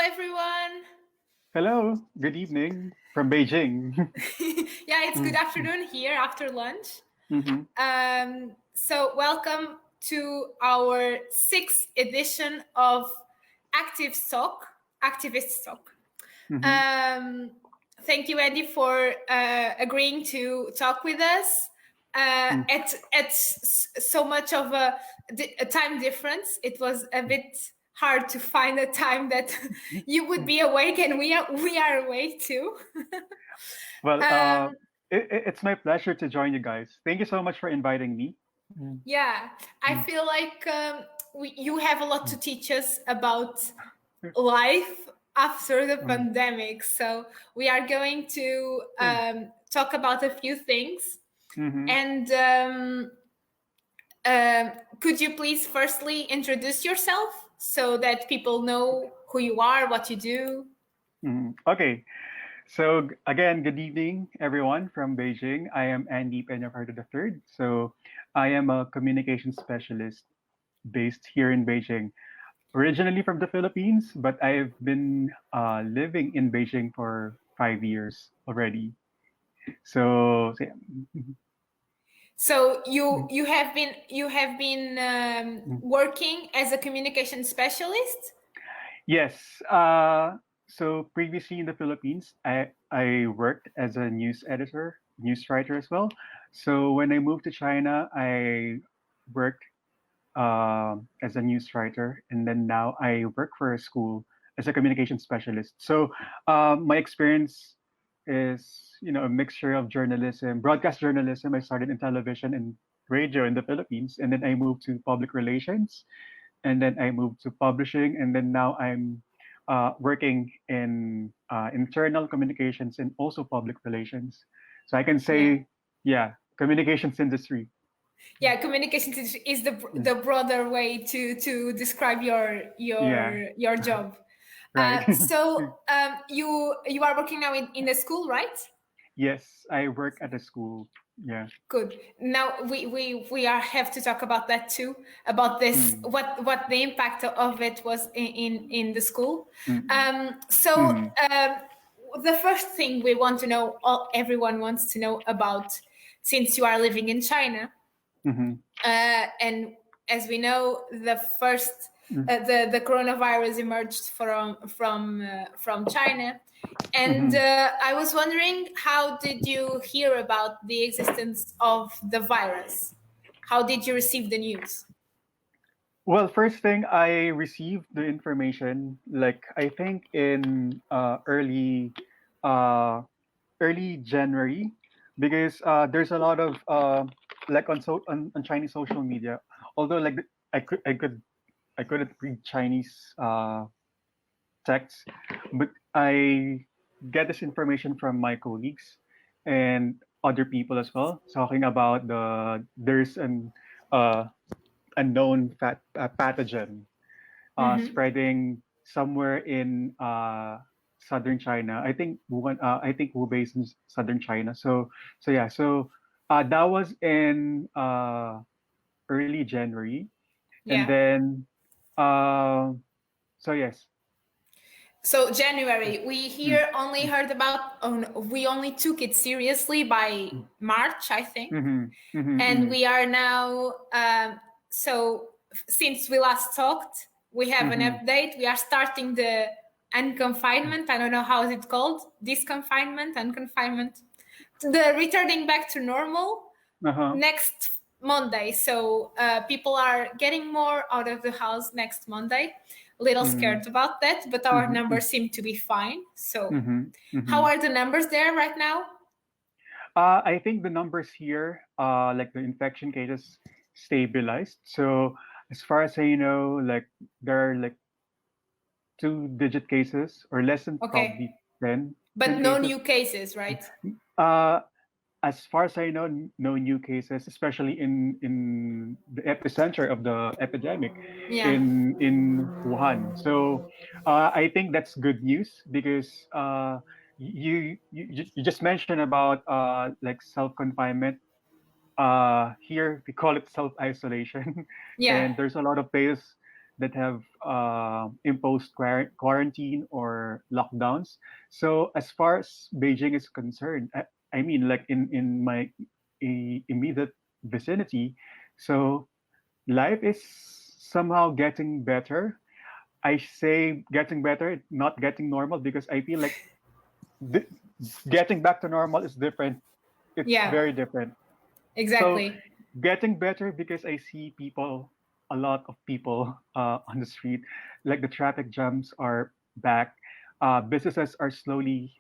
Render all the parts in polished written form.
everyone. Hello, good evening from Beijing. Yeah, it's good afternoon here after lunch. Mhm. So welcome to our sixth edition of Activist Talk. Mhm. Thank you, Andy, for agreeing to talk with us Mm. at so much of a time difference. It was a bit hard to find a time that you would be awake and we are awake too. Well, Um, it's my pleasure to join you guys. Thank you so much for inviting me. Mm. yeah, I Mm. feel like you have a lot to Mm. teach us about life after the Mm. pandemic. So we are going to Mm. talk about a few things. Mhm. And could you please firstly introduce yourself so that people know who you are, what you do? Okay, so again, good evening, everyone from Beijing. I am Andy Peñafuerte III. So I am a communication specialist based here in Beijing. Originally from the Philippines, but I've been living in Beijing for 5 years already. So yeah. So you Mm. you have been Mm. working as a communication specialist. Yes. So previously in the Philippines, I worked as a news editor, news writer as well. So when I moved to China, I worked as a news writer, and then now I work for a school as a communication specialist. So my experience is, a mixture of journalism, broadcast journalism. I started in television and radio in the Philippines, and then I moved to public relations, and then I moved to publishing, and then now I'm working in internal communications and also public relations. So I can Yeah. say, yeah, communications industry. Yeah, communication is Mm. the broader way to describe Yeah, your job. right. You are working now in a school, right? Yes, I work at a school. Yeah. Good. Now we are have to talk about that too. About this, Mm. what the impact of it was in the school. Mm. So Mm. the first thing we want to know, everyone wants to know about, since you are living in China, Mhm. and as we know, the first Mm. the coronavirus emerged from China, and Mhm. I was wondering, how did you hear about the existence of the virus? How did you receive the news? Well, first thing I received the information, like I think in uh, early January, because there's a lot of like on Chinese social media. Although like I couldn't read Chinese text, but I get this information from my colleagues and other people as well, talking about there's an uh, unknown pathogen Mm-hmm. spreading somewhere in southern China. I think Wuhan. I think Hubei is in southern China. So yeah. So that was in early January, and Yeah. then uh, so yes. So January, we here only heard about. Oh no, we only took it seriously by March, I think, Mm-hmm, mm-hmm, and mm-hmm, we are now. So since we last talked, we have an mm-hmm. update. We are starting the unconfinement. I don't know how is it called. Disconfinement, unconfinement. The returning back to normal Uh-huh. next Monday. So people are getting more out of the house next Monday. A little Mm-hmm, scared about that, but our mm-hmm, numbers seem to be fine. So, mm-hmm, how mm-hmm. are the numbers there right now? I think the numbers here, like the infection cases, stabilized. So as far as I know, like there are like two-digit cases or less than Okay, probably 10, but 10 no cases. new cases, right? Uh, as far as I know, no new cases, especially in the epicenter of the epidemic Yeah. in Wuhan. So I think that's good news because you just mentioned about like self confinement. Here we call it self isolation, Yeah. and there's a lot of places. that have imposed quarantine or lockdowns. So as far as Beijing is concerned, I mean, like in my immediate vicinity, so life is somehow getting better. I say getting better, not getting normal, because I feel like th- getting back to normal is different. It's Yeah, very different. So exactly. getting better because I see people, a lot of people on the street, like the traffic jams are back. Businesses are slowly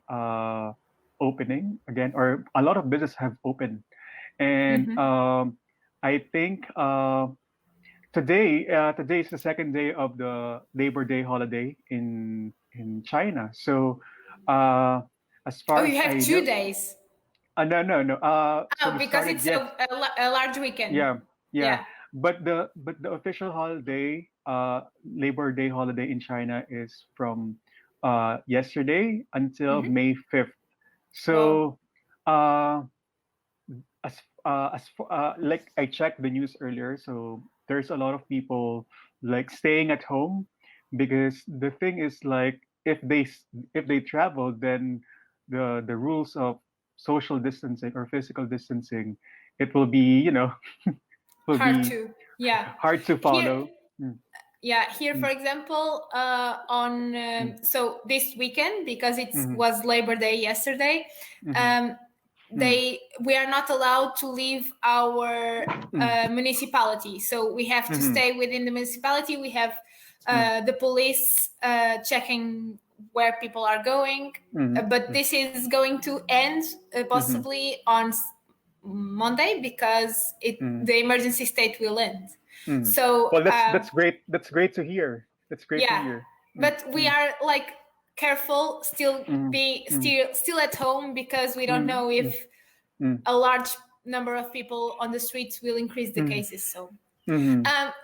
opening again, or a lot of businesses have opened. And Hmm. I think today is the second day of the Labor Day holiday in China. So uh, as Oh, far you as have I know, 2 days. no, no, no. So Oh, we because started it's yes, a large weekend. yeah, yeah. Yeah. But the official holiday, Labor Day holiday in China is from yesterday until Hmm. May 5th. Well, So like I checked the news earlier, so there's a lot of people like staying at home because the thing is like if they travel, then the rules of social distancing or physical distancing, it will be will hard be to. Yeah. hard to Here, follow. Mm, yeah, here, for mm, example, on mm, so this weekend, because it mm, was Labor Day yesterday, mm, um, mm, we are not allowed to leave our mm, municipality, so we have to mm, stay within the municipality. We have mm, the police checking where people are going, mm, but mm, this is going to end mm, possibly on Monday, because mm, the emergency state will end. mm. So Well, that's great. That's great to hear. That's great to yeah, hear. Mm, but we mm, are like careful, still mm, be mm, still at home, because we don't mm, know mm, if mm, a large number of people on the streets will increase the mm, cases. So mm,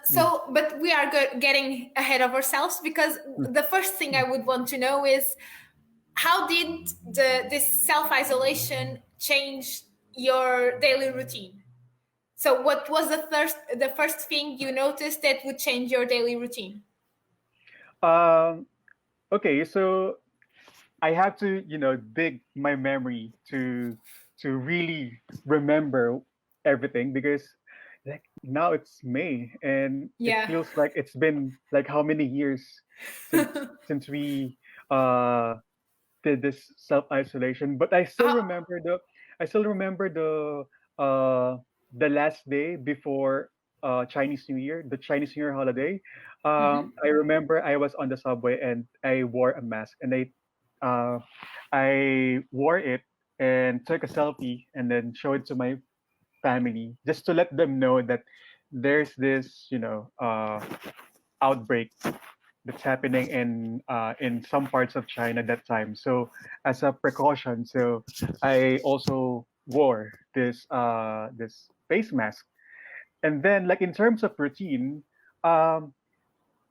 mm, but we are getting ahead of ourselves, because mm. the first thing I would want to know is, how did this self-isolation change your daily routine? So what was the first thing you noticed that would change your daily routine? Um, okay, so I have to, dig my memory to really remember everything because like now it's May and it Yeah. feels like it's been like how many years since we uh did this self-isolation. But How, I still remember the last day before Chinese New Year, the Chinese New Year holiday. mhm. I remember I was on the subway and I wore a mask and uh, I wore it and took a selfie and then showed it to my family just to let them know that there's this outbreak that's happening in some parts of China that time. So as a precaution, so I also wore this face mask. And then like in terms of routine, um,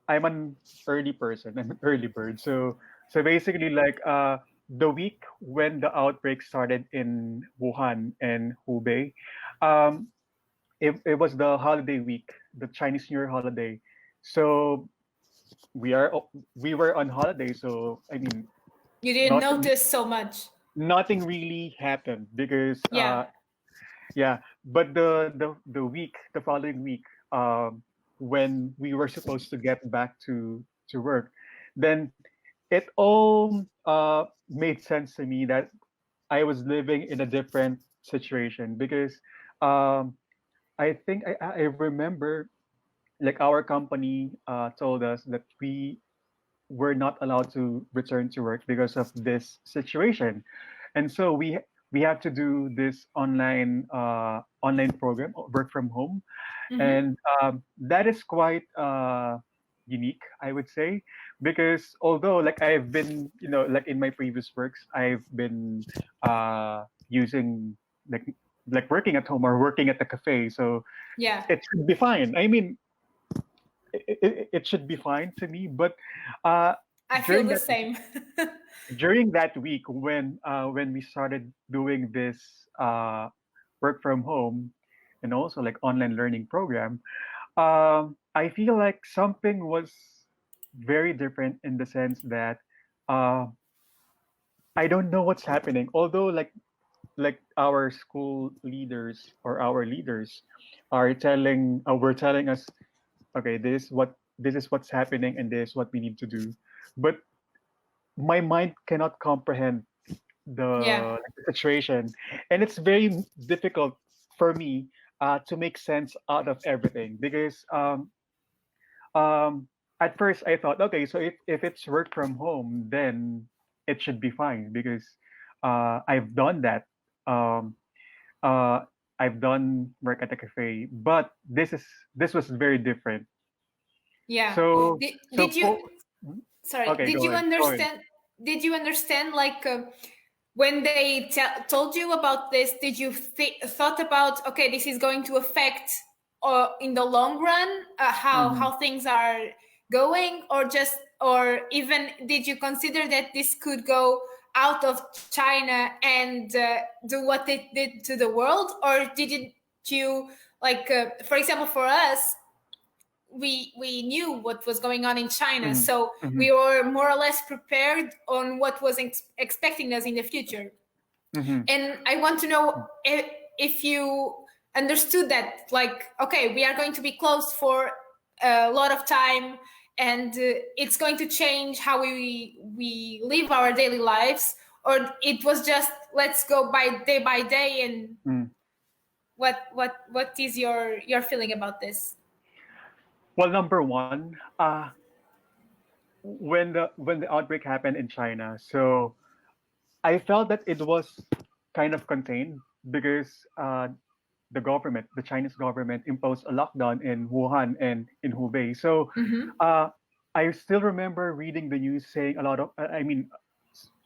I'm an early person. I'm an early bird. So basically like the week when the outbreak started in Wuhan and Hubei, um, it was the holiday week, the Chinese New Year holiday. So we were on holiday, so I mean You didn't nothing notice so much. nothing really happened because Yeah. yeah, but the following week, when we were supposed to get back to work, then it all made sense to me that I was living in a different situation because um I think I remember like our company told us that we were not allowed to return to work because of this situation, and so we have to do this online program, work from home, Hmm. and that is quite unique, I would say, because although like I've been like in my previous works I've been using like working at home or working at the cafe, so Yeah. it should be fine. I mean, it should be fine to me. But uh, I feel during the that same. week when we started doing this work from home and also like online learning program, I feel like something was very different in the sense that uh, I don't know what's happening. Although like our school leaders or our leaders are were telling us, okay, this is what's happening and this is what we need to do. But my mind cannot comprehend Yeah. the situation, and it's very difficult for me to make sense out of everything because um, at first I thought, okay, so if it's work from home, then it should be fine because I've done that. Um, uh, I've done work at a cafe, but this was very different. Yeah. So Did you, for sorry, okay, go ahead, go ahead. did you understand like when they told you about this, did you thought about, okay, this is going to affect in the long run Hmm. how things are going, or just, or even did you consider that this could go out of China and do what it did to the world, or did it you like for example for us, we knew what was going on in China, Hmm. so Hmm. we were more or less prepared on what was expecting us in the future. Hmm. And I want to know if you understood that, like, okay, we are going to be closed for a lot of time, and it's going to change how we live our daily lives, or it was just let's go by day. And Hmm. what is your feeling about this? Well, number one, when the outbreak happened in China, so I felt that it was kind of contained because the government, the Chinese government, imposed a lockdown in Wuhan and in Hubei. So Mm-hmm. uh, I still remember reading the news saying a lot of, I mean,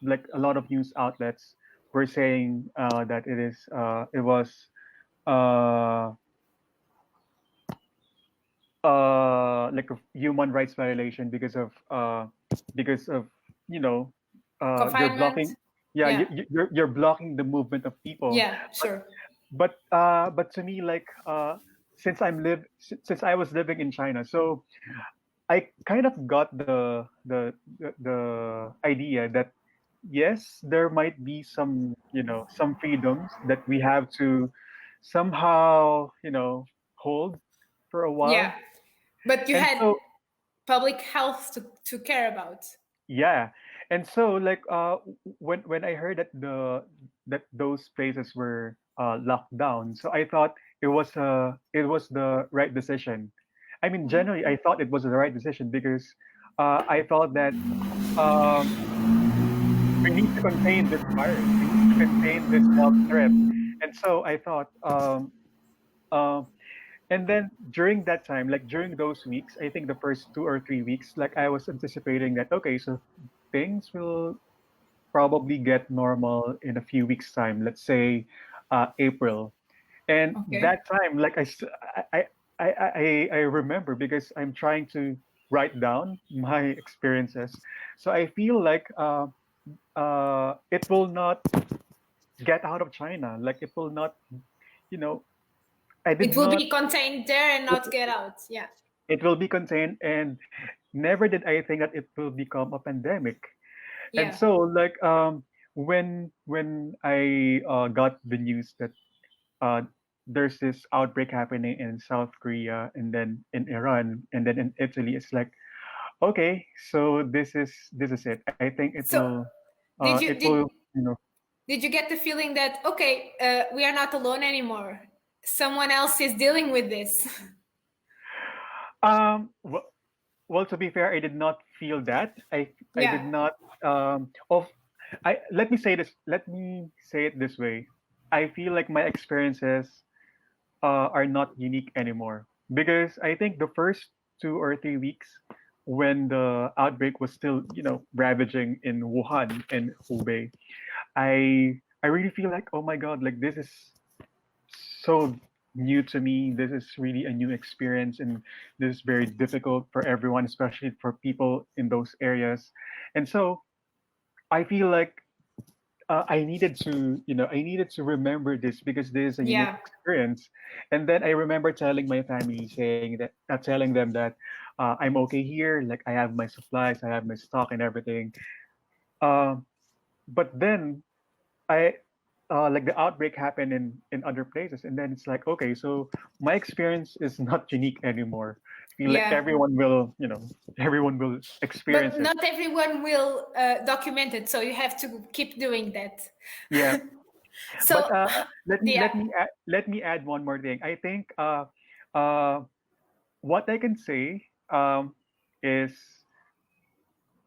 like a lot of news outlets were saying that it was uh, like a human rights violation because of you know you're Confinement. blocking, yeah, Yeah. you're blocking the movement of people. Yeah, sure. But to me, like since I was living in China, so I kind of got the idea that yes, there might be some some freedoms that we have to somehow hold for a Yeah, while. but you And had so public health to care about. yeah, and so like when I heard that those places were locked down, so I thought it was the right decision. I mean, generally, I thought it was the right decision because I thought that um, we need to contain this virus, we need to contain this health threat, and so I thought. Um, and then during that time, like during those weeks, I think the first 2 or 3 weeks, like I was anticipating that okay, so things will probably get normal in a few weeks' time. Let's say April. And Okay. that time, like I remember because I'm trying to write down my experiences. So I feel like it will not get out of China. Like it will not, you know, I did It will not. be contained there and It, not get out. Yeah. it will be contained, and never did I think that it will become a pandemic. And Yeah. so, like, when I got the news that uh, there's this outbreak happening in South Korea and then in Iran and then in Italy, it's like, okay, so this is it. I think So did it you did will, you know, did you get the feeling that, okay, we are not alone anymore? Someone else is dealing with this. well, well, to be fair, I did not feel that. I Yeah. did not of I let me say this. Let me say it this way. I feel like my experiences are not unique anymore because I think the first 2 or 3 weeks when the outbreak was still, ravaging in Wuhan and Hubei, I really feel like, oh my god, like this is so new to me. This is really a new experience, and this is very difficult for everyone, especially for people in those areas. And so I feel like I needed to, I needed to remember this because this is a unique Yeah. experience. And then I remember telling my family, telling them that I'm okay here. Like I have my supplies, I have my stock and everything. Uh, but then I like the outbreak happened in other places, and then it's like, okay, so my experience is not unique anymore. I feel like Yeah. everyone will But experience it. not everyone will document it, so you have to keep doing that. Yeah, but So let yeah, me let me add one more thing. I think uh, what I can say is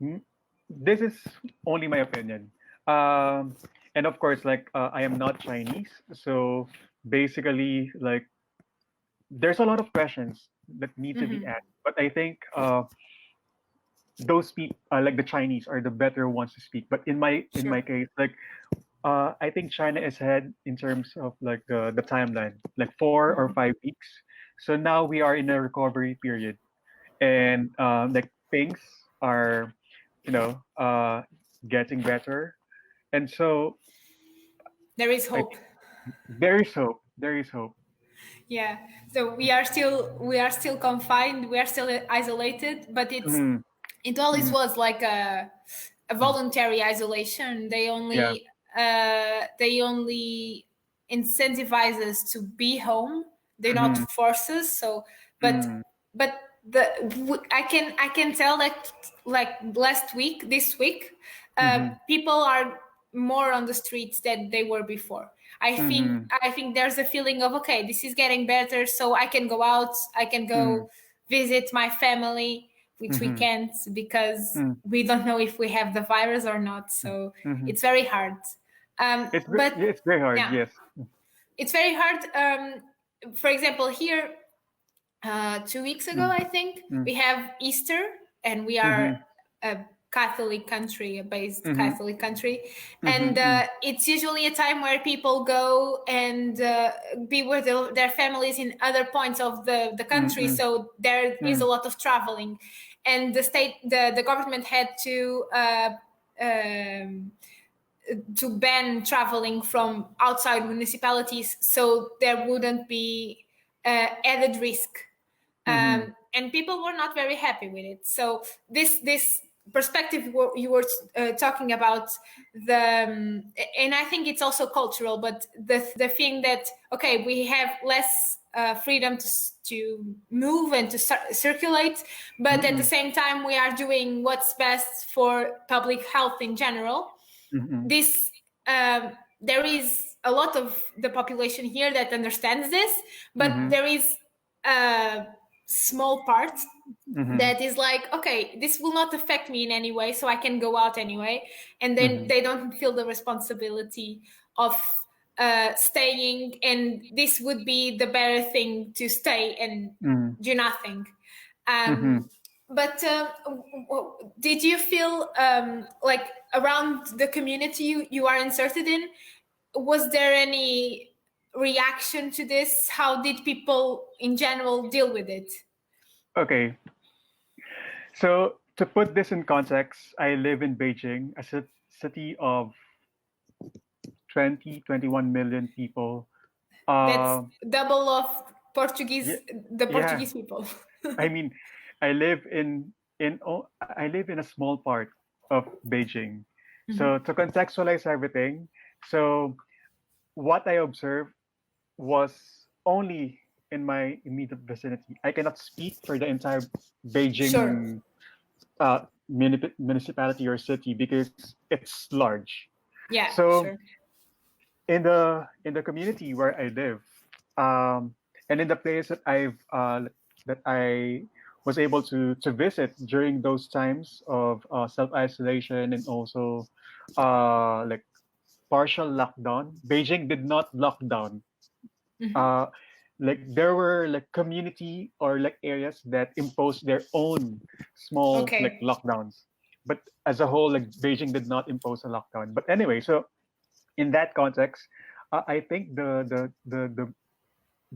mm, this is only my opinion. Um, and of course, like I am not Chinese, so basically, like there's a lot of questions that need to be hmm, asked. But I think those people, like the Chinese, are the better ones to speak. But in my sure. case, like I think China is ahead in terms of like the timeline, like 4 or 5 weeks. So now we are in a recovery period, and like things are, you know, uh, getting better. And so There is I hope. think there is hope. There is hope. Yeah. So we are still confined. We are still isolated, but Mhm, it always mhm. was like a voluntary isolation. Yeah. They only incentivize us to be home. They not Mhm, force us. So, but mhm, but I can tell that like this week, mhm, people are more on the streets than they were before. I think mhm, I think there's a feeling of, okay, this is getting better, so I can go out, I can mhm, go visit my family, which we mhm, can't because mhm, we don't know if we have the virus or not. So mhm. it's very hard. But It's very hard. yeah, Yes. it's very hard. For example, here 2 weeks ago, Mm, I think mm, we have Easter, and we are mhm, a Catholic country, a based mhm, Catholic country, and mhm, mm, it's usually a time where people go and be with their families in other points of the mm, country. mm, So there is a mm, lot of traveling, and the government had um, to ban traveling from outside municipalities, so there wouldn't be added risk, mhm. and people were not very happy with it. So this perspective you were talking about, and I think it's also cultural, but the thing that, okay, we have less freedom to move and to circulate, but at the Mm, same time we are doing what's best for public health in general. mhm, This There is a lot of the population here that understands this, but mhm, there is a small part mhm, that is like, okay, this will not affect me in any way, so I can go out anyway, and then mhm, they don't feel the responsibility of staying, and this would be the better thing, to stay and mhm, do nothing. mhm. um, but did you feel like around the community you are inserted in, was there any reaction to this? How did people in general deal with it? Okay. So to put this in context, I live in Beijing, a city of 21 million people. That's Um, double of yeah, the yeah. Portuguese people. I mean, I live I live in a small part of Beijing. So to contextualize everything, so what I observed was only in my immediate vicinity. I cannot speak for the entire Sure. Beijing municipality or city because it's large. Yeah, So sure. in the community where I live, and in the place that I was able to visit during those times of self isolation and also like partial lockdown, Beijing did not lock down. Hmm. Uh, like there were like community or like areas that imposed their own small like Okay. lockdowns, but as a whole, like Beijing did not impose a lockdown. But anyway, so in that context, I think the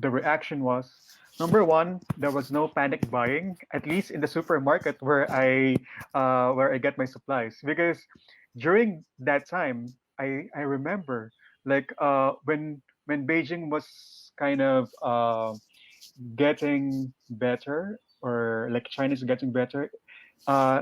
reaction was, number one, there was no panic buying, at least in the supermarket where I get my supplies, because during that time I remember like when Beijing was kind of getting better, or like China is getting better, uh,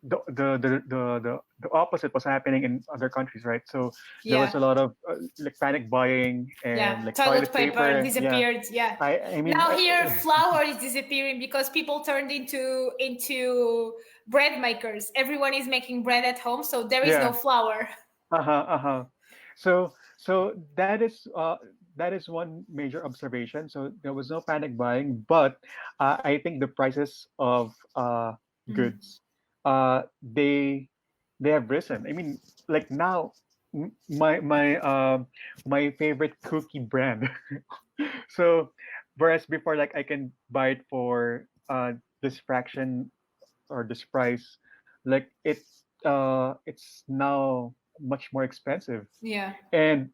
the opposite was happening in other countries, right? So there was Yeah. a lot of like panic buying Yeah. and like Toilet toilet paper paper. Yeah, disappeared. Yeah. I mean, Now here flour is disappearing because people turned into bread makers. Everyone is making bread at home, so there is no yeah, flour. uh-huh. So that is one major observation. So there was no panic buying, but I think the prices of Mhm. goods they have risen. I mean, like now, my favorite cookie brand. So whereas before, like I can buy it for this fraction or this price, like it's now much more expensive. Yeah. And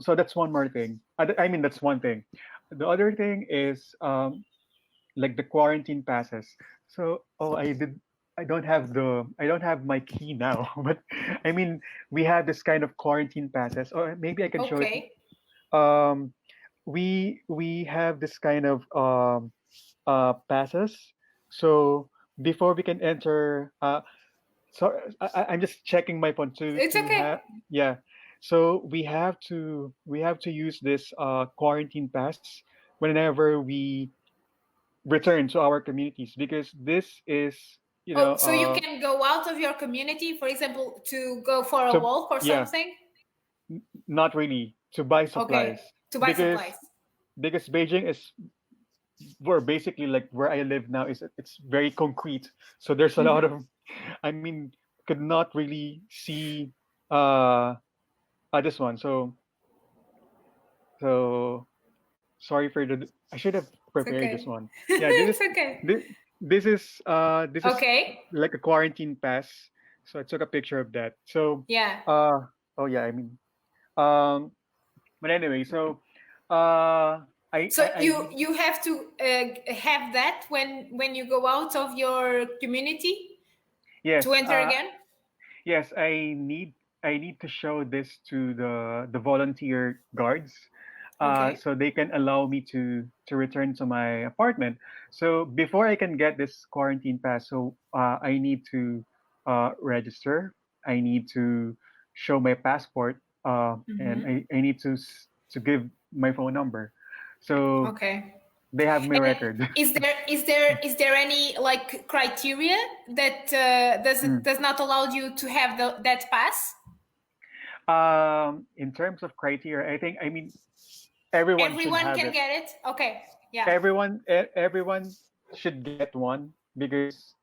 so that's one more thing. I mean, that's one thing. The other thing is like the quarantine passes. So I don't have my key now, but I mean we have this kind of quarantine passes, or maybe I can show it. Okay. Um, we have this kind of passes. So before we can enter, so I'm just checking my phone It's to okay. have, yeah. So we have to use this quarantine pass whenever we return to our communities, because this is, you Oh, know, so you can go out of your community, for example, to go for a to walk or yeah, something? not really to buy supplies, Okay. To buy because supplies. Beijing is, where basically like where I live now is, it's very concrete. So there's a lot Mhm. of, I mean, could not really see uh, this one. So sorry for the. I should have It's prepared this okay. one. Yeah, It's okay. this, this is Okay. like a quarantine pass. So I took a picture of that. So Yeah. oh yeah, I mean um but anyway, so uh So I you have to have that when you go out of your community to yes, enter again? yes, I need to show this to the volunteer guards, Okay. so they can allow me to return to my apartment. So before I can get this quarantine pass, so I need to register. I need to show my passport, and Hmm. I need to give my phone number. So Okay. they have my And record. is there any like criteria that does not allow you to have that pass? In terms of criteria, I mean everyone should Everyone have can it. get it. Okay. Yeah. Everyone should get one, because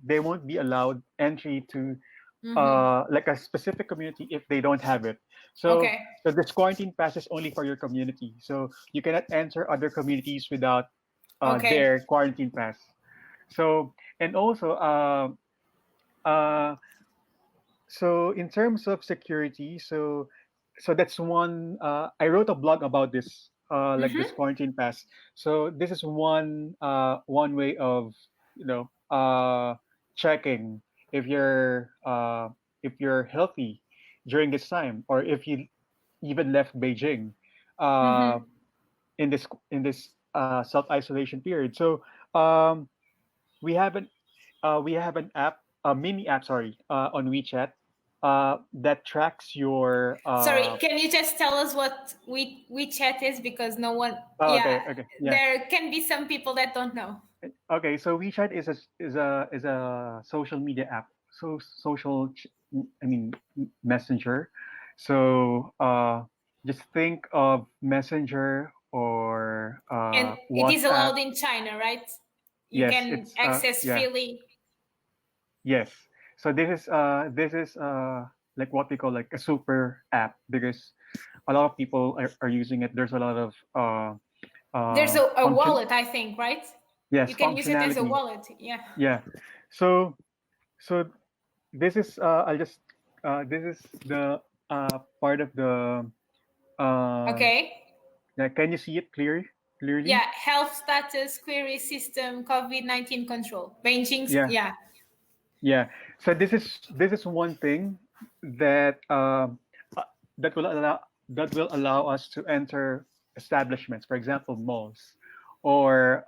they won't be allowed entry to Hmm. like a specific community if they don't have it. So Okay. this quarantine pass is only for your community. So you cannot enter other communities without Okay. their quarantine pass. So and also uh, so in terms of security, so that's one. I wrote a blog about this, like this Hmm. quarantine pass. So this is one way of, you know, checking if you're healthy during this time, or if you even left Beijing uh, Hmm. in this self isolation period. So um, we have an we have an app, a mini app, sorry, on WeChat, that tracks your. Sorry, can you just tell us what WeChat is? Because no one, Oh, yeah, okay, yeah, there can be some people that don't know. okay. So WeChat is a social media app. So I mean messenger. So just think of Messenger or And it is WhatsApp. allowed in China, right? You Yes, can it's access yeah. freely. Yes. So this is like what we call like a super app, because a lot of people are using it. There's a lot of There's a function. wallet, I think, right? You Yes, can use it as a functionality. wallet. Yeah. Yeah. So so this is I just this is the part of the uh Okay. yeah, can you see it clearly? Yeah. Health status, query system, COVID-19 control. Beijing's, Yeah. yeah. Yeah. So this is one thing that that will allow us to enter establishments, for example, malls or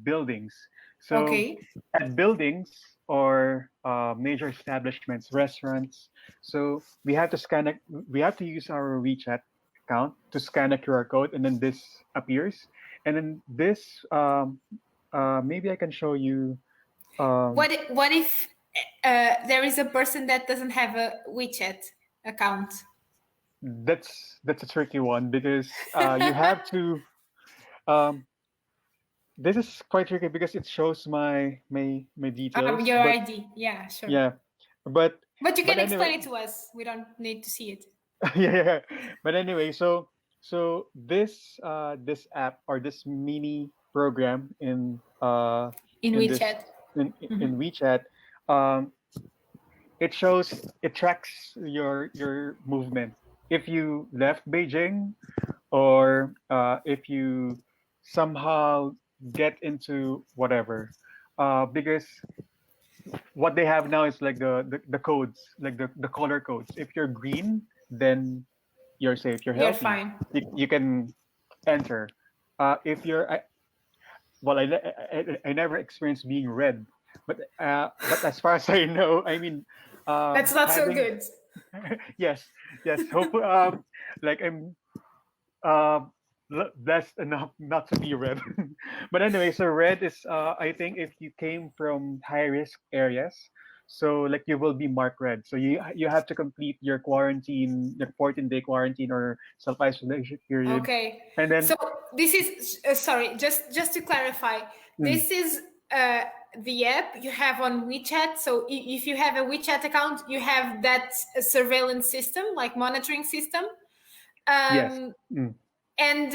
buildings. So Okay. at buildings or major establishments, restaurants, so we have to use our WeChat account to scan a QR code, and then this appears, and then this maybe I can show you. What if there is a person that doesn't have a WeChat account? That's a tricky one because you have to. Um, this is quite tricky because it shows my details, Your but ID. Yeah, sure. yeah, but But you can anyway, explain it to us. We don't need to see it. yeah, but anyway, so this app or this mini program In in this WeChat. in WeChat, um, it tracks your movement. If you left Beijing or if you somehow get into whatever, because what they have now is like the codes, like the color codes. If you're green, then you're safe, you're You're healthy, fine. you can enter. If you're well, I never experienced being red, but as far as I know, I mean, That's not so having good. yes, yes, hopefully, like I'm uh, blessed enough not to be red. But anyway, so red is I think if you came from high risk areas, so like you will be marked red. So you have to complete your quarantine, your 14-day quarantine or self isolation period, Okay. and then So this is sorry, just to clarify, mm, this is the app you have on WeChat. So if you have a WeChat account, you have that surveillance system, like monitoring system. yes. Um, Mm, and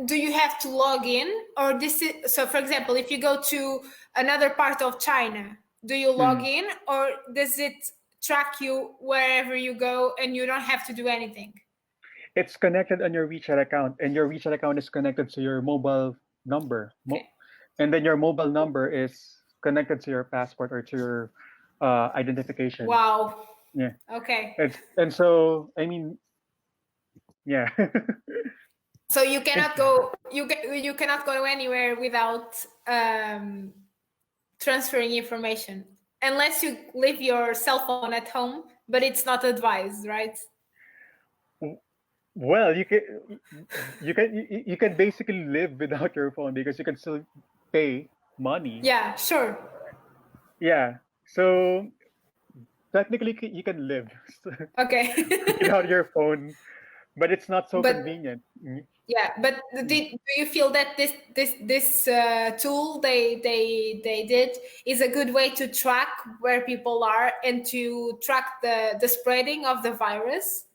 do you have to log in, or this is so? For example, if you go to another part of China, do you log mm. in, or does it track you wherever you go, and you don't have to do anything? It's connected on your WeChat account, and your WeChat account is connected to your mobile number. Okay. And then your mobile number is connected to your passport or to your identification. Wow. Yeah, Okay. and so I mean, yeah, So you It- cannot go. You cannot go anywhere without transferring information, unless you leave your cell phone at home. But it's not advised, right? well, you can basically live without your phone because you can still pay money. Yeah. Sure. Yeah, so technically you can live Okay. without your phone, but it's not so But convenient. yeah, but do you feel that this tool they did is a good way to track where people are and to track the spreading of the virus?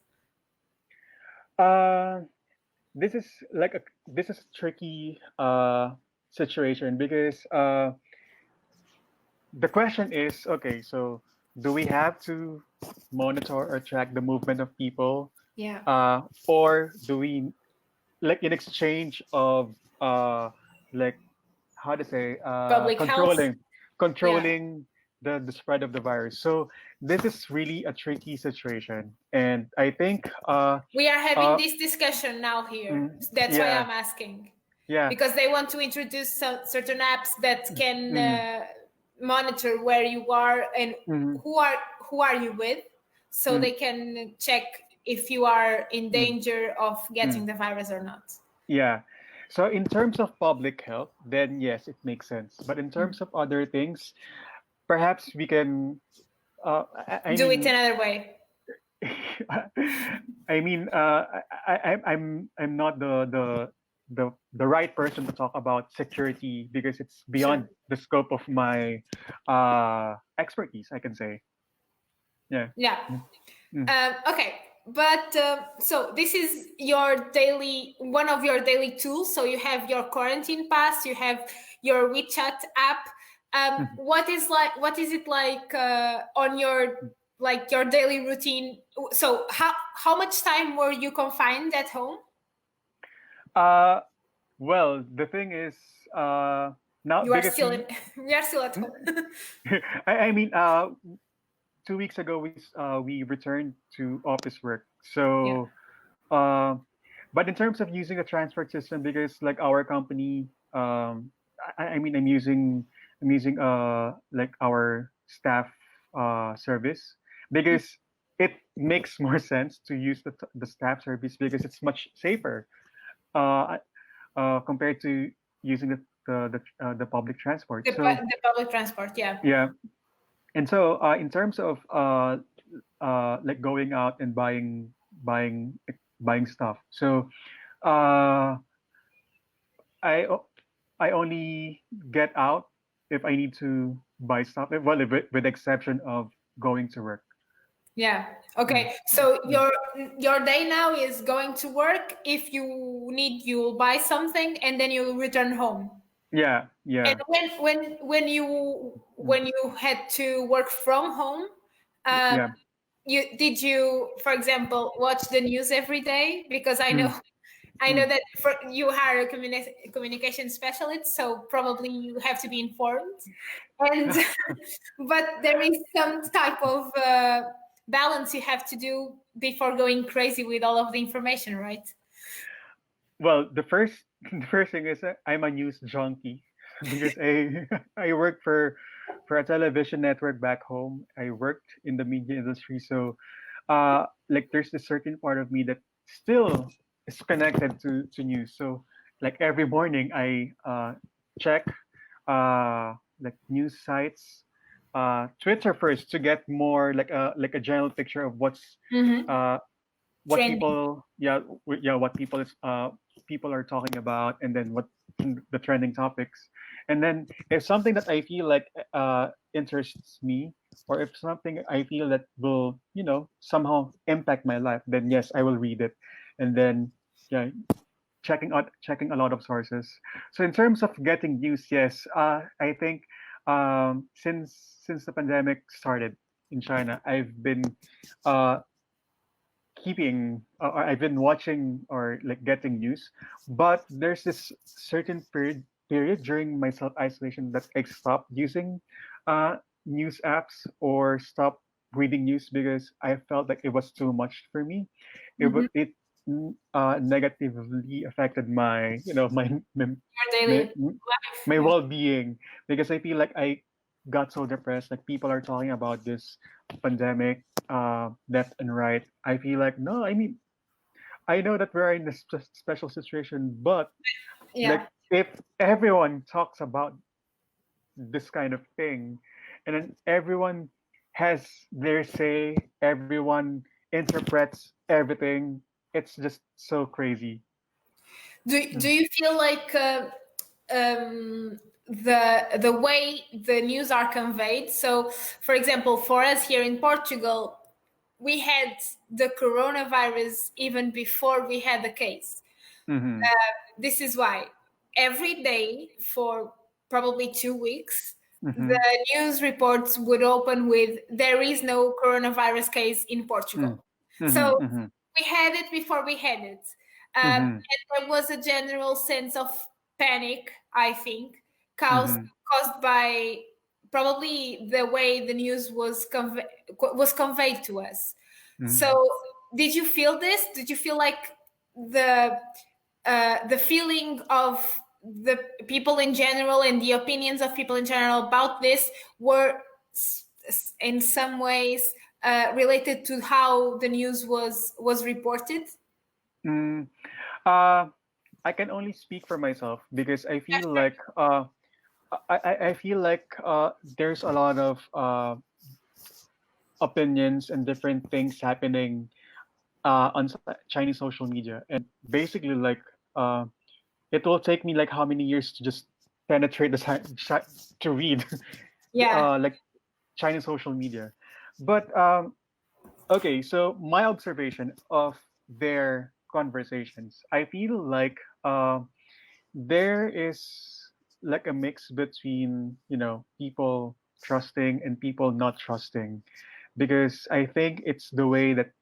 Uh, this is a tricky situation because the question is, okay, so do we have to monitor or track the movement of people, Yeah. or do we, like, in exchange of like, how to say, Public health. Yeah. controlling the spread of the virus. So this is really a tricky situation, and I think We are having uh this discussion now here. mm, That's why yeah, I'm asking. yeah, Because they want to introduce certain apps that can mm, monitor where you are and mm, who are you with, so mm, they can check if you are in mm, danger of mm. getting the virus or not. Yeah. So in terms of public health, then yes, it makes sense. But in terms of other things, perhaps we can. I Do it mean, another way. I mean, I'm not the right person to talk about security because it's Sure. beyond the scope of my expertise, I can say. Yeah. Yeah. Mm, mm, Okay. But so this is your daily, one of your daily tools. So you have your quarantine pass, you have your WeChat app. mhm. What is it like on your, like, your daily routine? So how much time were you confined at home? Uh, well, the thing is, now You are because still we, we are still at home. I mean, 2 weeks ago we returned to office work. Yeah. So, uh, but in terms of using a transport system, because like our company, I mean, I'm using like our staff service because it makes more sense to use the staff service because it's much safer uh, compared to using the public transport. So The public transport. Yeah. yeah, and so in terms of like going out and buying buying stuff. So uh, I o- I only get out if I need to buy stuff. Well, with the exception of going to work. Yeah. Mm, Okay. So mm. your day now is going to work. If you need, you'll buy something and then you'll return home. Yeah, And yeah, when you had to work from home, um, yeah. you, for example, watch the news every day? Because Mm, I know mm. that you are a communication specialist, so probably you have to be informed. And but there is some type of balance you have to do before going crazy with all of the information, right? Well, the first the first thing is I'm a news junkie because I I work for a television network back home. I worked in the media industry, so like there's this certain part of me that still is connected to news. So like every morning I check like news sites, Twitter first to get more like a general picture of Mm-hmm. uh what Trending. people yeah what people are talking about, and then what the trending topics, and then if something that I feel like interests me, or if something I feel that will somehow impact my life, then yes, I will read it. And then yeah, checking a lot of sources. So in terms of getting news, yes, I think since the pandemic started in China, I've been uh, keeping or I've been watching or like getting news, but there's this certain period during my self isolation that I stopped using news apps or stopped reading news because I felt like it was too much for me. Mm-hmm. It negatively affected my Your daily my, life. my Yeah. well being because I feel like I got so depressed. Like people are talking about this pandemic left and right. I feel like no, I mean I know that we're in a special situation, but Yeah. like if everyone talks about this kind of thing, and then everyone has their say, everyone interprets everything. It's just so crazy. Do you feel like the way the news are conveyed? So, for example, for us here in Portugal, we had the coronavirus even before we had the case. Mm-hmm. This is why every day for probably 2 weeks, Mm-hmm. the news reports would open with "There is no coronavirus case in Portugal." Mm-hmm. So Mm-hmm. we had it before we had it. Mm-hmm. And there was a general sense of panic, I think, Mm-hmm. caused by probably the way the news was conveyed to us. Mm-hmm. So, did you feel this? Did you feel like the the feeling of the people in general and the opinions of people in general about this were in some ways related to how the news was reported? Mm, uh, I can only speak for myself because I feel like I feel like there's a lot of opinions and different things happening on Chinese social media, and basically like uh, it will take me like how many years to just penetrate the to read Yeah. like Chinese social media. But okay, so my observation of their conversations, I feel like there is like a mix between people trusting and people not trusting, because I think it's the way that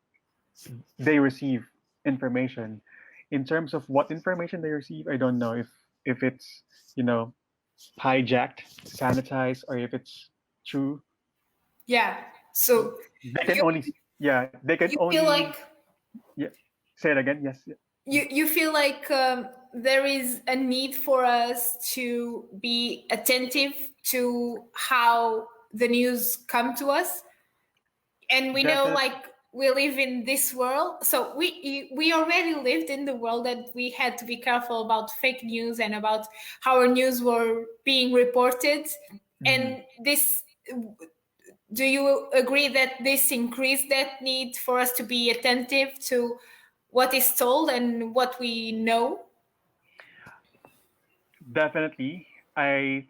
they receive information. In terms of what information they receive, I don't know if it's you know hijacked, sanitized, or if it's true. Yeah. So They can you only, yeah, they can you feel only like Yeah. Say it again. Yes. You feel like there is a need for us to be attentive to how the news come to us, and we know Definitely. like we live in this world, so we already lived in the world that we had to be careful about fake news and about how our news were being reported. Mm. And this, do you agree that this increased that need for us to be attentive to what is told and what we know? Definitely. I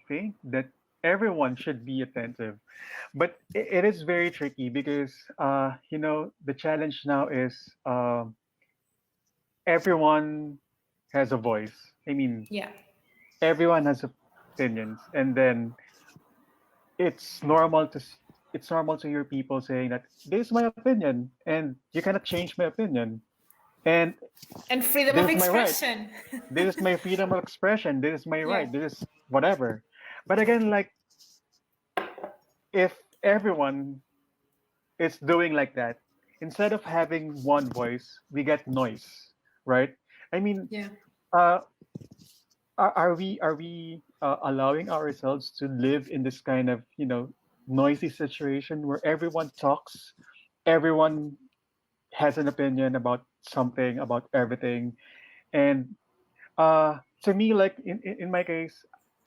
think that everyone should be attentive, but it is very tricky because the challenge now is everyone has a voice. I mean, Yeah. everyone has opinions, and then it's normal it's normal to hear people saying that this is my opinion and you cannot change my opinion, and And freedom this of is my right, expression. this is my freedom of expression, this is my Yeah. right, this is whatever. But again, like, if everyone is doing like that, instead of having one voice, we get noise, right? I mean, Yeah. uh are we allowing ourselves to live in this kind of noisy situation where everyone talks, everyone has an opinion about something, about everything? And to me, like, in my case,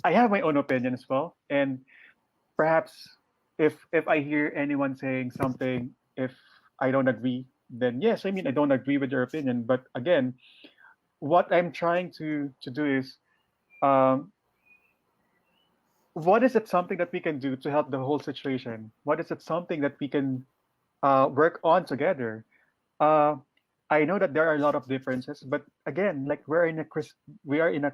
I have my own opinion as well. And perhaps if I hear anyone saying something, if I don't agree, then yes, I mean, I don't agree with your opinion. But again, what I'm trying to do is, um, what is it something that we can do to help the whole situation? What is it something that we can work on together? Uh, I know that there are a lot of differences, but again, like, we are in a crisis. We are in a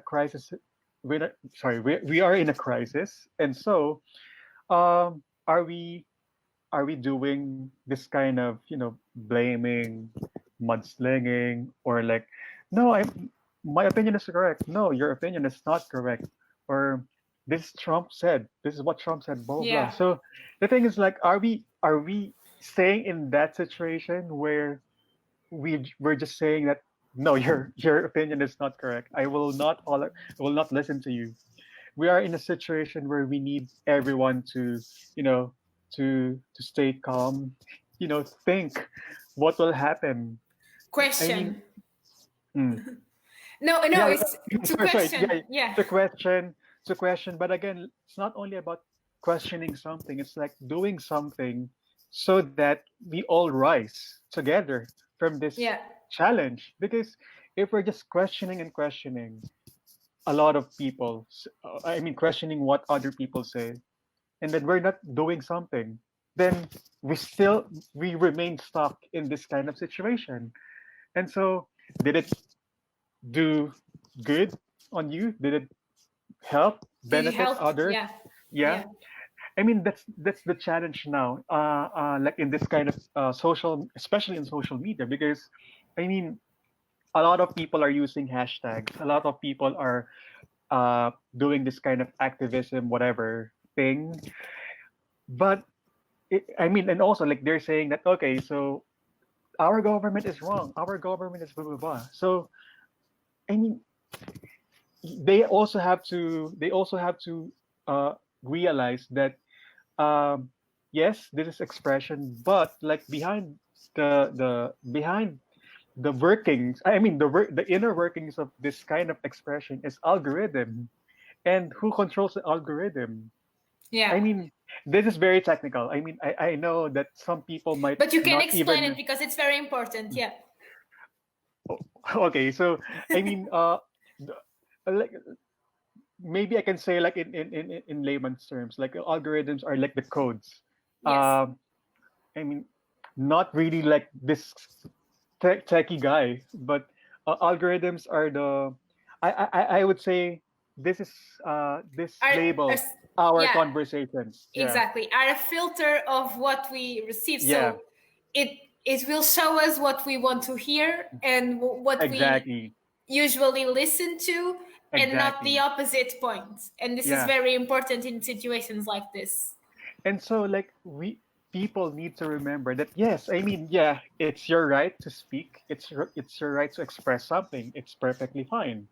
crisis, and so are we doing this kind of blaming, mudslinging, or like, no, my opinion is correct, no, your opinion is not correct, or this is what Trump said, blah blah blah. Yeah. So the thing is, like, are we staying in that situation where we're just saying that, no, your opinion is not correct, I will not listen to you? We are in a situation where we need everyone to, you know, to stay calm, think what will happen. I mean, Question. mm, No, no, yeah, it's to sorry, question. yeah, Yeah. to question. But again, it's not only about questioning something; it's like doing something so that we all rise together from this Yeah. challenge. Because if we're just questioning and questioning, a lot of people, I mean, questioning what other people say, and then we're not doing something, then we remain stuck in this kind of situation. And so, did it do good on you? Did it help Did you benefit help? others? Yeah. Yeah. Yeah. I mean, that's the challenge now, like, in this kind of social, especially in social media, because I mean, a lot of people are using hashtags, a lot of people are doing this kind of activism, whatever thing. But I mean, and also, like, they're saying that, okay, so our government is wrong, our government is blah blah blah. So I mean, they also have to uh, realize that, um, yes, this is expression, but, like, behind the workings, I mean, the inner workings of this kind of expression is algorithm, and who controls the algorithm? Yeah. I mean, this is very technical. I mean, I know that some people might But you can not explain it even. because it's very important. Yeah. Okay, so I mean, like, maybe I can say, like, in layman's terms, like, algorithms are like the codes. Yes. I mean, not really like this techie guy, but algorithms are the. I would say this is this Are, are labels our yeah, conversations. Yeah, exactly. Are a filter of what we receive. yeah, So it it will show us what we want to hear and what we exactly, usually listen to, and not the exactly. opposite point. And this is Yeah, very important in situations like this. and so, like, people need to remember that yes, I mean, yeah, it's your right to speak. It's your right to express something. It's perfectly fine.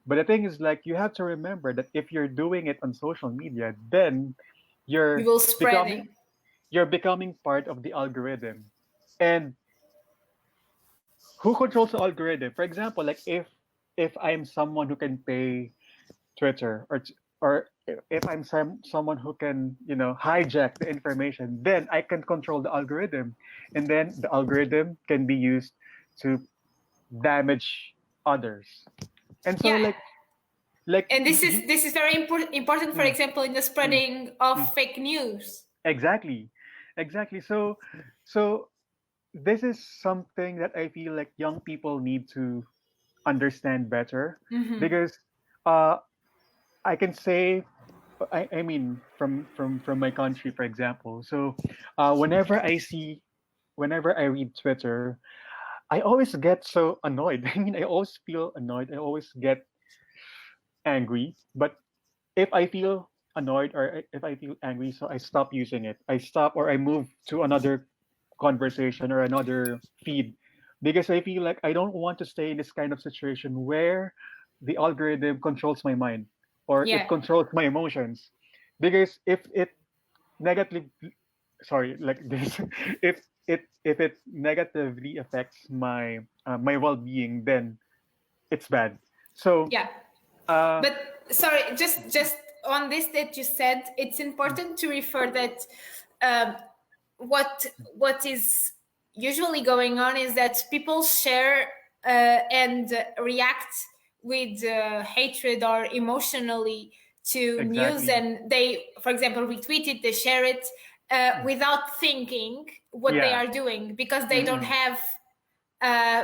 But the thing is, like, you have to remember that if you're doing it on social media, then You you're will becoming spreading. you're becoming part of the algorithm. And who controls the algorithm? For example, like if I'm someone who can pay Twitter, or if I'm someone who can, hijack the information, then I can control the algorithm, and then the algorithm can be used to damage others. And so, Yeah, like and this is very important, for mm, example, in the mm, spreading of mm, fake news. exactly, exactly. So this is something that I feel like young people need to understand better, Hmm. because uh, I can say, I mean, from my country, for example. So, whenever I read Twitter, I always get so annoyed. I mean, I always feel annoyed. I always get angry. But if I feel annoyed, or if I feel angry, so I stop using it. I stop, or I move to another conversation or another feed, because I feel like I don't want to stay in this kind of situation where the algorithm controls my mind, or it Yeah, controls my emotions. Because if it negatively, sorry, like this, if it negatively affects my well-being, then it's bad. So yeah. uh But sorry, just on this that you said, it's mm, important to refer that um, what is usually going on is that people share and react with hatred or emotionally to news, exactly. and they, for example, retweet it, they share it Mm, without thinking what they yeah. are doing, because they don't Mm-mm. have uh,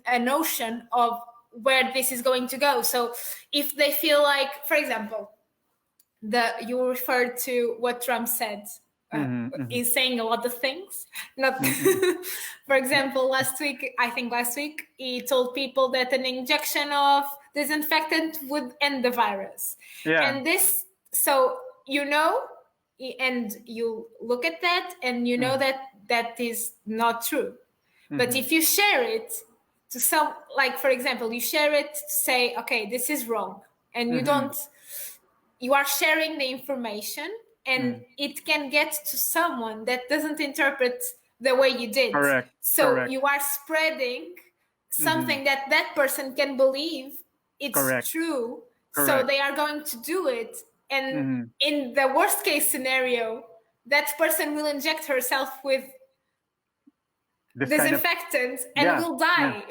a notion of where this is going to go. So if they feel like, for example, you referred to what Trump said. Mm-hmm, mm-hmm, Is saying a lot of things. Not, mm-mm. for example, last week, he told people that an injection of disinfectant would end the virus, Yeah. and this. So and you look at that, and you know Mm, that that is not true. But mm-hmm, if you share it to some, like for example, you share it to say, okay, this is wrong, and mm-hmm, you are sharing the information, and mm. it can get to someone that doesn't interpret the way you did. Correct. So Correct. you are spreading Mm-hmm, something that that person can believe it's correct. true. So Correct. they are going to do it. And Mm-hmm. in the worst case scenario, that person will inject herself with This kind of, disinfectant and yeah, will yeah, die.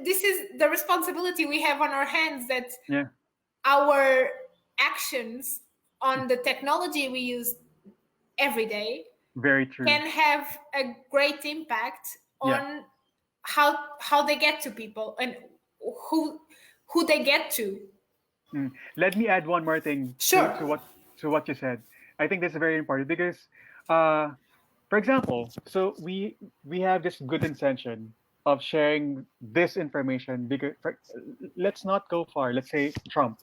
This is the responsibility we have on our hands, that yeah. our actions Mm, on the technology we use every day very true. can have a great impact Yeah. on how they get to people, and who who they get to. Mm. Let me add one more thing to Sure. what you said. I think that's very important because, uh, for example, so we have this good intention of sharing this information, because let's not go far. Let's say Trump.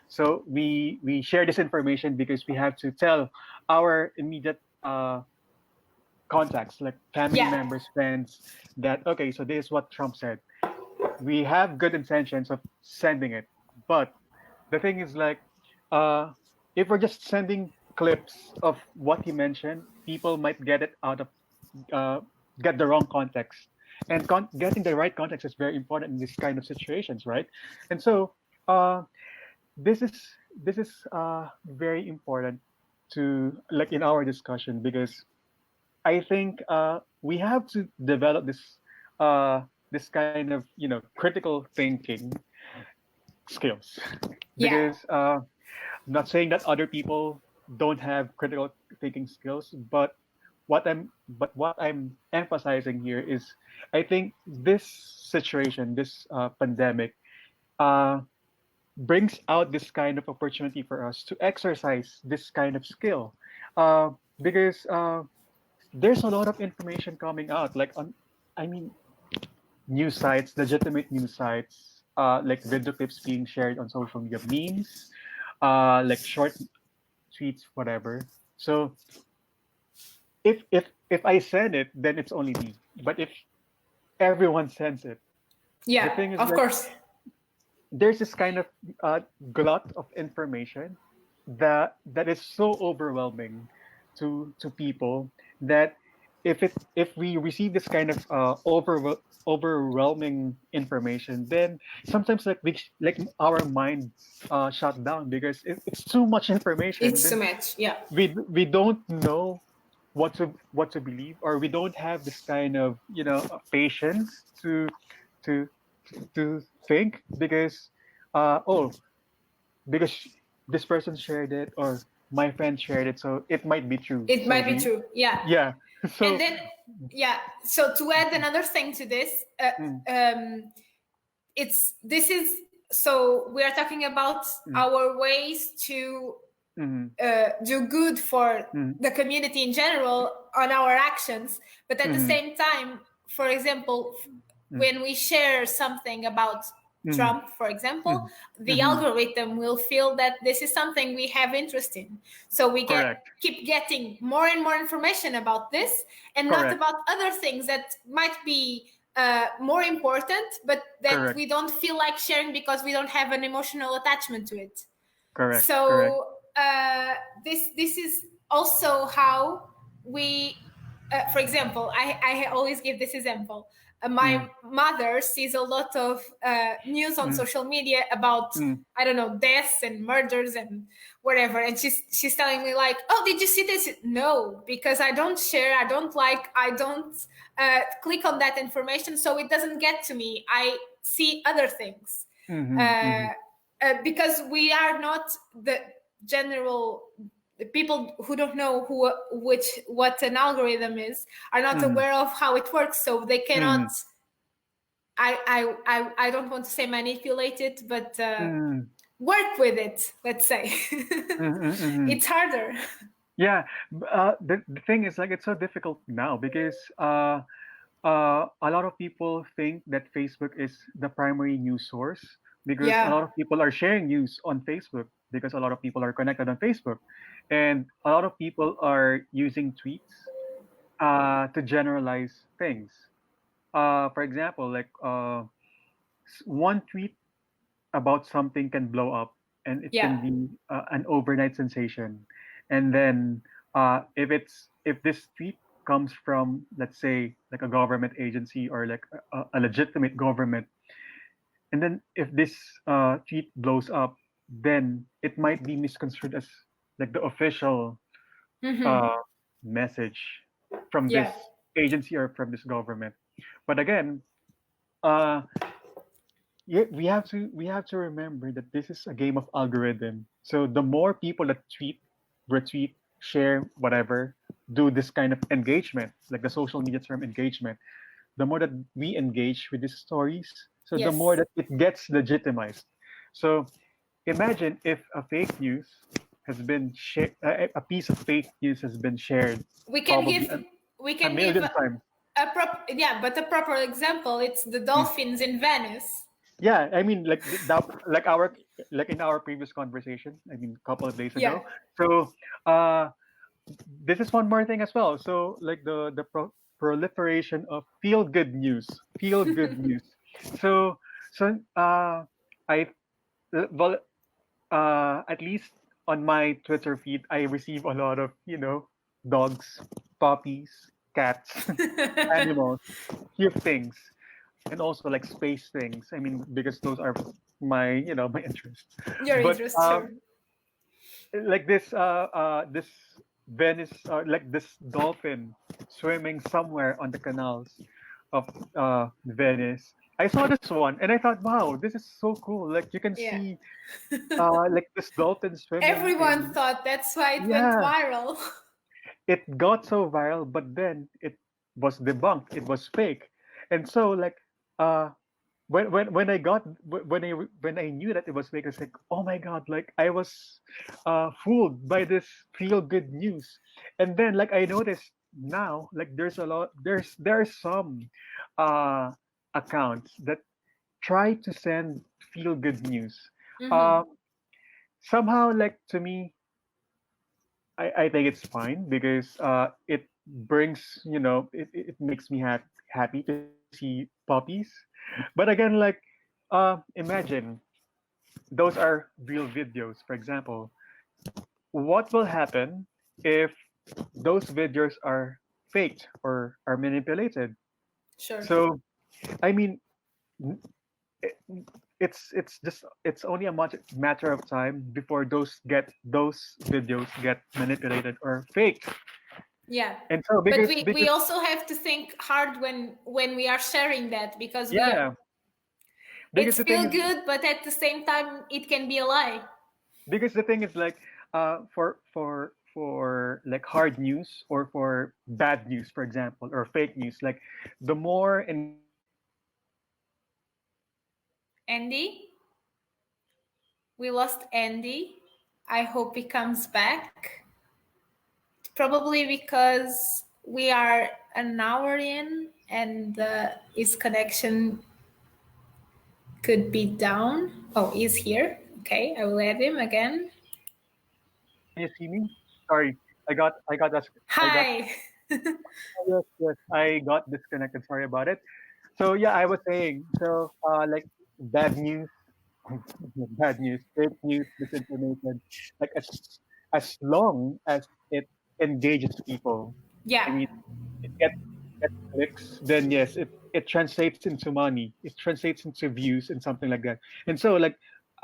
So we share this information because we have to tell our immediate contacts, like family Yeah. members, friends, that okay, so this is what Trump said. We have good intentions of sending it, but the thing is, like, uh, if we're just sending clips of what he mentioned, people might get it out of uh, get the wrong context, and getting the right context is very important in this kind of situations, right? And so uh, this is very important to, like, in our discussion, because I think we have to develop this kind of, critical thinking skills, Yeah. because I'm not saying that other people don't have critical thinking skills, but what I'm emphasizing here is, I think this situation, this pandemic, uh, brings out this kind of opportunity for us to exercise this kind of skill, uh, because there's a lot of information coming out, like, I mean, news sites, legitimate news sites, like video clips being shared on social media, memes, like short tweets, whatever. So if I send it, then it's only me. But if everyone sends it, the Yeah, thing is of like course. there's this kind of glut of information that is so overwhelming to people that if we receive this kind of overwhelming information, then sometimes like like our mind shut down because it's too much information. It's a Then match. Yeah. we don't know what to believe, or we don't have this kind of patience to to think because oh, because this person shared it or my friend shared it, so it might be true, It so might be we true. Yeah. yeah And so then, yeah. So to add another thing to this, mm, this is so we are talking about mm, our ways to mm, do good for mm, the community in general on our actions, but at the mm, same time, for example, mm, when we share something about mm, Trump, for example, mm, the mm. algorithm will feel that this is something we have interest in, so we Correct, keep getting more and more information about this and not correct, about other things that might be more important, but that correct, we don't feel like sharing because we don't have an emotional attachment to it. correct, correct. So this is also how we for example, I always give this example. Mm, My mother sees a lot of news on mm, social media about, mm, I don't know, deaths and murders and whatever, and she's telling me like, oh, did you see this? No, because I don't share, I don't like, I don't click on that information, so it doesn't get to me. I see other things. mhm, uh, mhm, because we are not the general people who don't know what an algorithm is, are not mhm, aware of how it works, so they cannot. mhm, I don't want to say manipulate it, but mhm, work with it, let's say. mhm, mhm. It's harder. Yeah, the thing is like it's so difficult now because a lot of people think that Facebook is the primary news source because a Yeah, lot of people are sharing news on Facebook because a lot of people are connected on Facebook, and a lot of people are using tweets to generalize things. For example, like one tweet about something can blow up, and it yeah, can be an overnight sensation. And then if this tweet comes from, let's say, like a government agency or like a legitimate government, and then if this tweet blows up, then it might be misconstrued as like the official hmm, uh, message from this yeah, agency or from this government. But again, uh, yeah, we have to remember that this is a game of algorithm. So the more people that tweet, retweet, share, whatever, do this kind of engagement, like the social media term engagement, the more that we engage with these stories, so the more yes. that it gets legitimized. So imagine if a fake news has been shared, a piece of fake news has been shared we can probably give we a can give million times. yeah, but a proper example, it's the Mm. dolphins in Venice. Yeah, I mean, like that, like in our previous conversation. I mean, a couple of days Yeah, ago. So, uh, this is one more thing as well. So, like the proliferation of feel good news. So, so I well, at least on my Twitter feed, I receive a lot of dogs, puppies, cats, animals, cute things, and also like space things. I mean, because those are my my interests. your But interest, sure. like this Venice, like this dolphin swimming somewhere on the canals of Venice. I saw this one and I thought, wow, this is so cool. Like you can Yeah. see like this dolphin swimming Everyone in. thought that's why it went Yeah, viral. it got so viral, but then it was debunked. It was fake, and so like uh when I got when I knew that it was fake, I was like, oh my god, like I was fooled by this feel good news. And then like I noticed now, like there's some uh accounts that try to send feel good news. Hmm. uh somehow, like, to me, I think it's fine because it brings, it makes me happy to see puppies. But again, like, imagine those are real videos. For example, what will happen if those videos are faked or are manipulated? Sure. So, I mean, it, it's only a matter of time before those videos get manipulated or faked. Yeah. And so But because we also have to think hard when we are sharing that, because yeah, because it's the thing feel is good, but at the same time it can be a lie. like, for like hard news or for bad news, for example, or fake news, like the more engagement you get, Andy, we lost Andy. I hope he comes back. Probably because we are an hour in and his connection could be down. Oh, he's here. Okay, I will add him again. can you see me? Sorry, I got us. I got Hi. yes, yes, I got disconnected. Sorry about it. So yeah, I was saying, so like bad news, bad news, fake news, misinformation, like as long as it engages people, I Yeah, mean, it gets clicks, then yes, it translates into money, it translates into views and something like that. And so like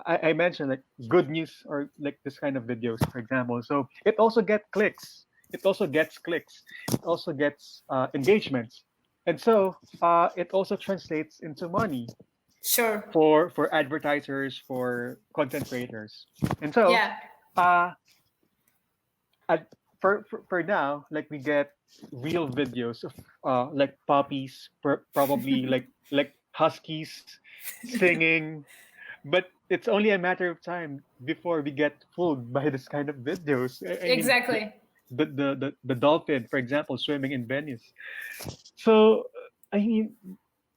I mentioned, like good news or like this kind of videos, for example. So it also gets clicks. It also gets clicks. It also gets engagements. And so it also translates into money sure. for advertisers, for content creators. And so Yeah. uh, at, for now, like we get real videos of like puppies, probably like huskies singing, but it's only a matter of time before we get fooled by this kind of videos. I mean, Exactly. the dolphin, for example, swimming in Venice. So I mean,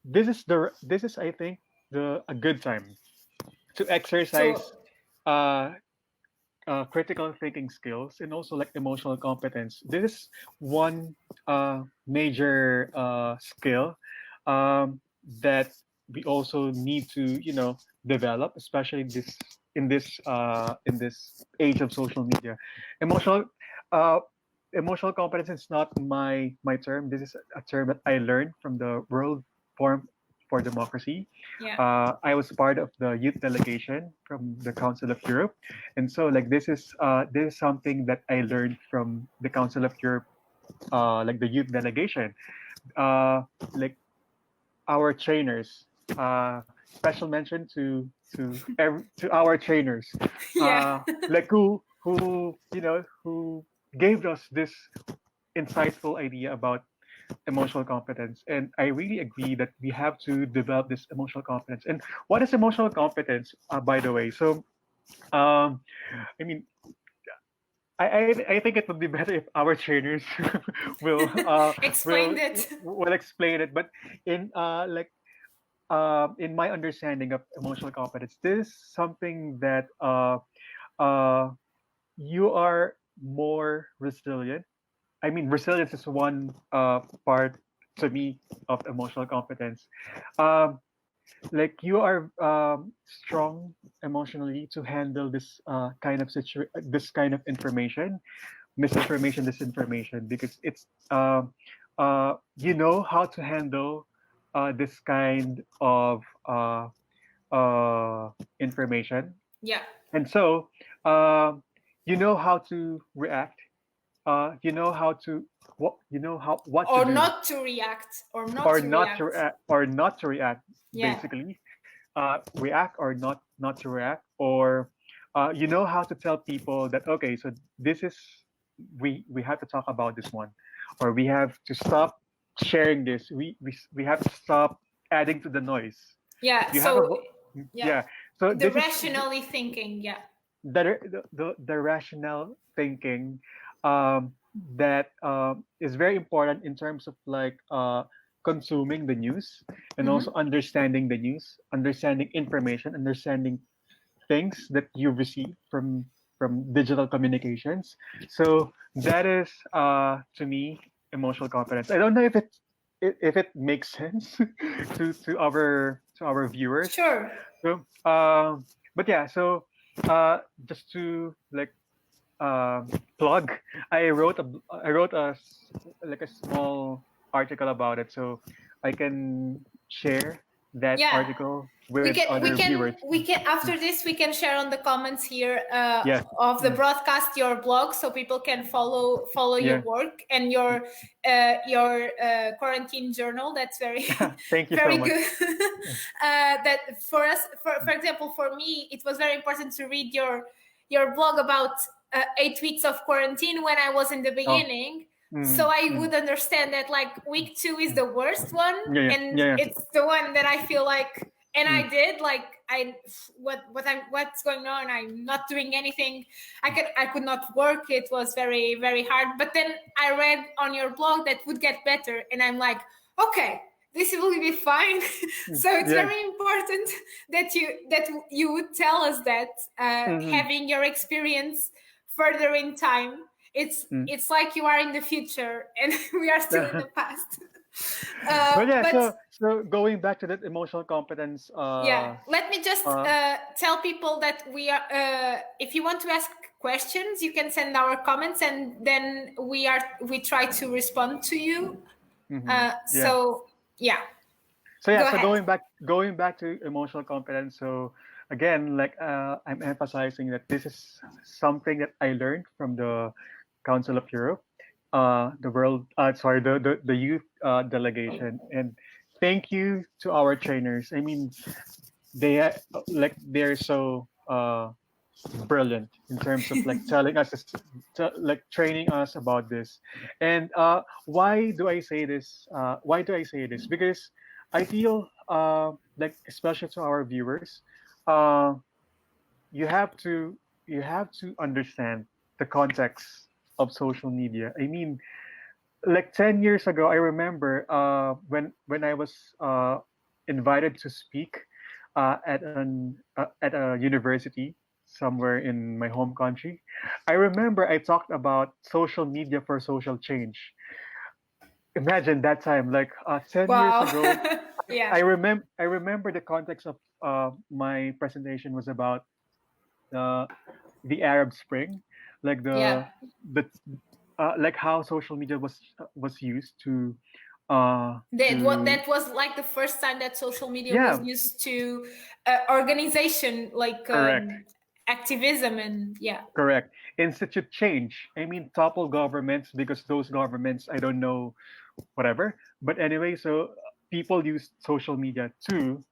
this is I think the a good time to To exercise uh, critical thinking skills and also like emotional competence. This is one major skill that we also need to develop, especially in this age of social media. Emotional uh, emotional competence is not my term. This is a term that I learned from the World Forum for Democracy. yeah. I was part of the youth delegation from the Council of Europe, and so like this is something that I learned from the Council of Europe, like the youth delegation, like our trainers. Special mention to our trainers, Yeah. like who gave us this insightful idea about emotional competence. And I really agree that we have to develop this emotional competence. And what is emotional competence, by the way? So, um, I mean, I think it would be better if our trainers will Explained it. will explain it. But in in my understanding of emotional competence, this is something that uh, you are more resilient. I mean, resilience is one part to me of emotional competence. Um, like you are strong emotionally to handle this this kind of information, misinformation, disinformation, because it's you know how to handle this kind of information, Yeah. and so um, you know how to react, you know how to what to Or do, not to react. Or not to react. or not to react, Yeah. basically. React or not to react, or you know how to tell people that, okay, so this is, we have to talk about this one, or we have to stop sharing this, we have to stop adding to the noise. Yeah. You have a So yeah. yeah, so The this is rationally thinking, yeah. the rational thinking, that is very important in terms of like consuming the news, and Mm-hmm. also understanding the news, understanding information, understanding things that you receive from digital communications. So that is to me emotional competence. I don't know if it makes sense to our viewers. Sure. So, but yeah, so just to like plug, I wrote like a small article about it, so I can share that Yeah. article We with can other viewers. after this we can share on the comments here Yes. of the broadcast your blog, so people can follow your Yeah. work and your quarantine journal. That's very Thank you very so much. good. That for us, for example, for me, it was very important to read your blog about 8 weeks of quarantine when I was in the beginning. So I would understand that like week 2 is the worst one, and it's the one that I feel like, and I did like what's going on? I'm not doing anything. I could not work. It was very, very hard. But then I read on your blog that would get better, and I'm like, okay, this will be fine. So it's very important that you would tell us that having your experience further in time. It's like you are in the future and we are still in the past. So going back to that emotional competence. Let me just tell people that we are. If you want to ask questions, you can send our comments, and then we try to respond to you. So going back to emotional competence. So again, like I'm emphasizing that this is something that I learned from the Council of Europe, the youth delegation, and thank you to our trainers. I mean, they're so brilliant in terms of like telling us like training us about this. And why do I say this? Because I feel like, especially to our viewers, uh, you have to understand the context of social media. I mean, like 10 years ago, I remember when I was invited to speak at a university somewhere in my home country. I remember I talked about social media for social change. Imagine that time, like 10 years ago. Yeah. I remember the context of my presentation was about the Arab Spring, like the like how social media was used to that was like the first time that social media was used to organization, like correct. Activism, and Correct. Institute change. I mean, topple governments, because those governments, I don't know, whatever. But anyway, so people use social media to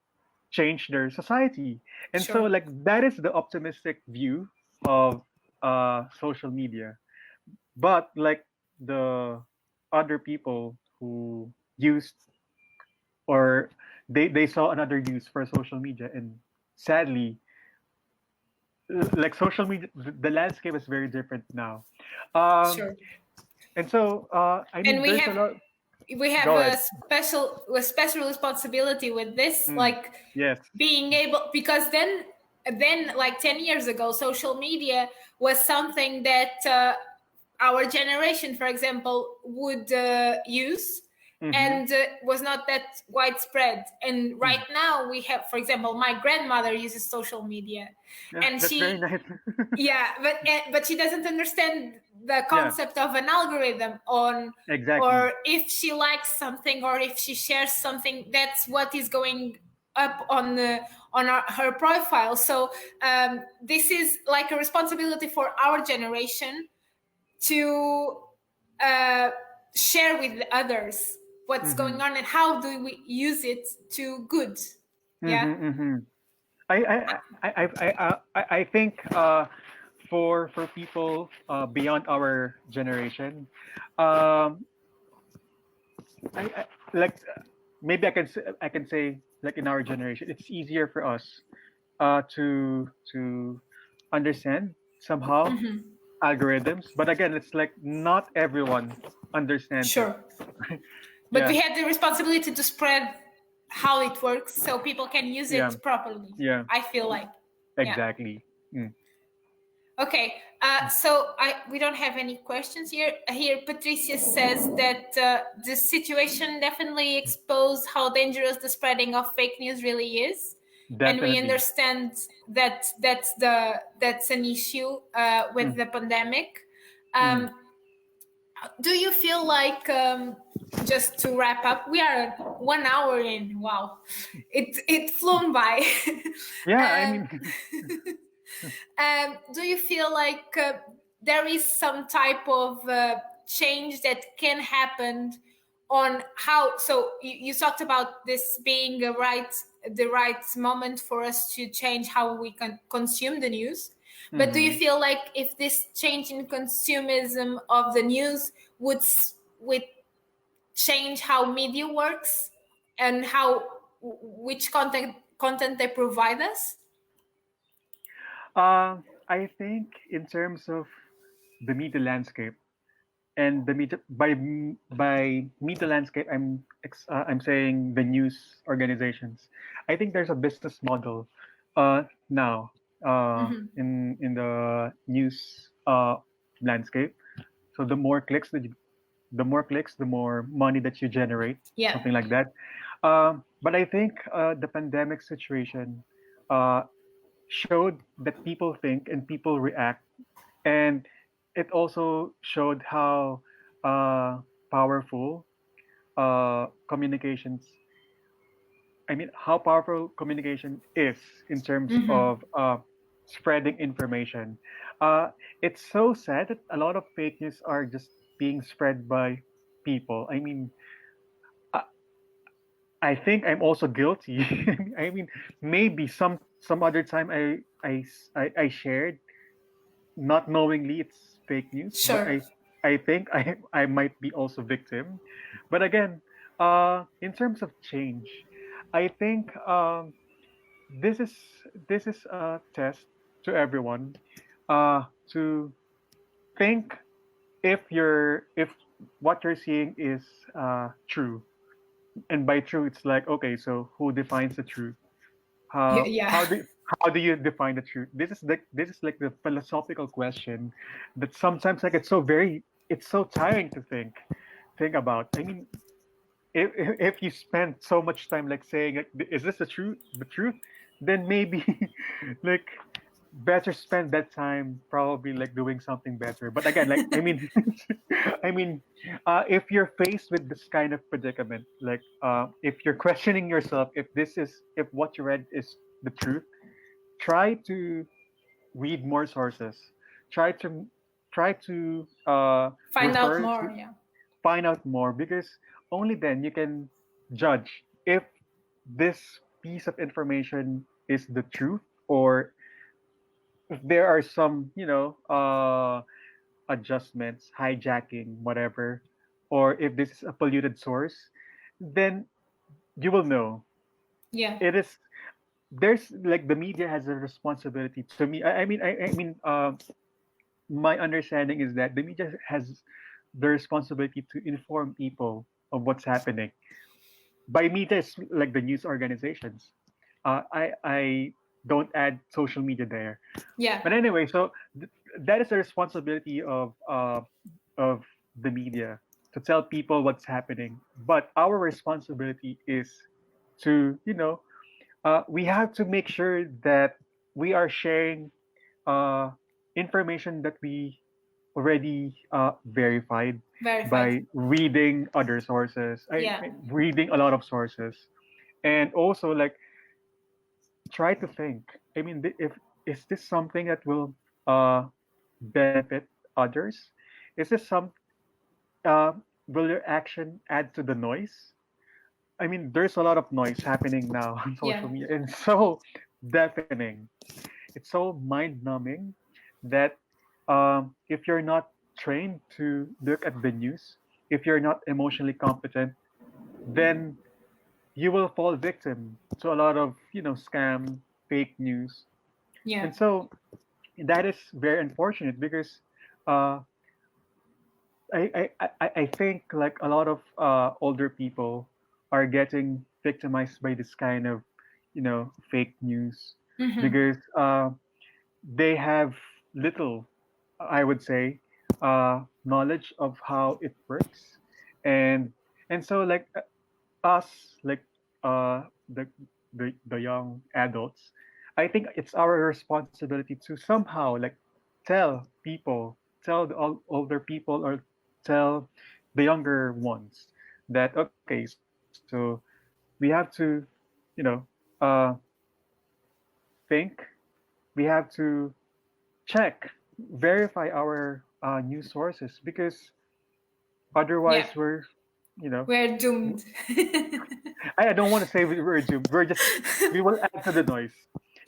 change their society. And so Sure. like that is the optimistic view of social media. But like the other people who used, or they saw another use for social media, and sadly, like social media, the landscape is very different now. Sure. And so I mean, And we have a special responsibility with this, like being able, because then like 10 years ago, social media was something that our generation, for example, would use, and was not that widespread. And right now we have, for example, my grandmother uses social media, and that's she very nice. but she doesn't understand the concept of an algorithm on exactly. Or if she likes something, or if she shares something, that's what is going up on her profile. So this is like a responsibility for our generation to share with others what's going on and how do we use it to good. I think for people beyond our generation, like maybe I can say, like in our generation, it's easier for us to understand somehow algorithms. But again, it's like not everyone understands. Sure. But we have the responsibility to spread how it works so people can use it properly. I feel like. Exactly. Okay. We don't have any questions here. Here, Patricia says that the situation definitely exposed how dangerous the spreading of fake news really is, and we Definitely. understand that that's an issue with Mm, the pandemic. mm. Do you feel like just to wrap up? We are 1 hour in. Wow, it flown by. Yeah, I um, mean, do you feel like there is some type of change that can happen on how? So you talked about this being the right moment for us to change how we can consume the news. But do you mhm. feel like if this change in consumerism of the news would change how media works and how which content they provide us? I think in terms of the media landscape and the media by media landscape, I'm saying the news organizations. I think there's a business model now in the news landscape. So the more clicks, the more money that you generate, Yeah. something like that. But I think the pandemic situation uh, showed that people think and people react, and it also showed how powerful communications. I mean, how powerful communication is in terms of spreading information. Uh, it's so sad that a lot of fake news are just being spread by people. I mean, I, I think I'm also guilty. I mean, maybe some other time I shared not knowingly it's fake news, but Sure. I think I might be also victim. But again, in terms of change, I think this is this is a test to everyone to think if what you're seeing is true. And by true, it's like, okay, so who defines the truth? how Yeah. how do how do you define the truth? This is like the philosophical question that sometimes like it's so tiring to think about. I mean, if you spend so much time like saying like, is this the truth, then maybe like better spend that time probably like doing something better. But again, like I mean, I mean, if you're faced with this kind of predicament, like if you're questioning yourself if what you read is the truth, try to read more sources. Try to try to Find out refer to more. Yeah. find out more, because only then you can judge if this piece of information is the truth, or if there are some adjustments, hijacking, whatever, or if this is a polluted source, then you will know. Yeah. It is there's like the media has a responsibility to me. My understanding is that the media has the responsibility to inform people of what's happening. By media, it's like the news organizations. I don't add social media there. Yeah. But anyway, so that is the responsibility of the media to tell people what's happening. But our responsibility is to we have to make sure that we are sharing uh, information that we already verified Verified. by reading other sources. Yeah. Reading a lot of sources, and also like try to think. I mean, if is this something that will uh, benefit others? Is this some uh, will your action add to the noise? I mean, there's a lot of noise happening now on Yeah. social media, and so deafening. It's so mind numbing that if you're not trained to look at the news, if you're not emotionally competent, then you will fall victim to a lot of scam, fake news. Yeah. And so that is very unfortunate because uh, I think like a lot of older people are getting victimized by this kind of fake news because they have little. I would say, knowledge of how it works, and so like us, like the the young adults, I think it's our responsibility to somehow like tell people, tell the older people, or tell the younger ones that okay, so we have to, you know, uh, think, we have to check, verify our news sources because Yeah, otherwise we're, you know, we're doomed. I don't want to say we're doomed. We're just we will add to the noise.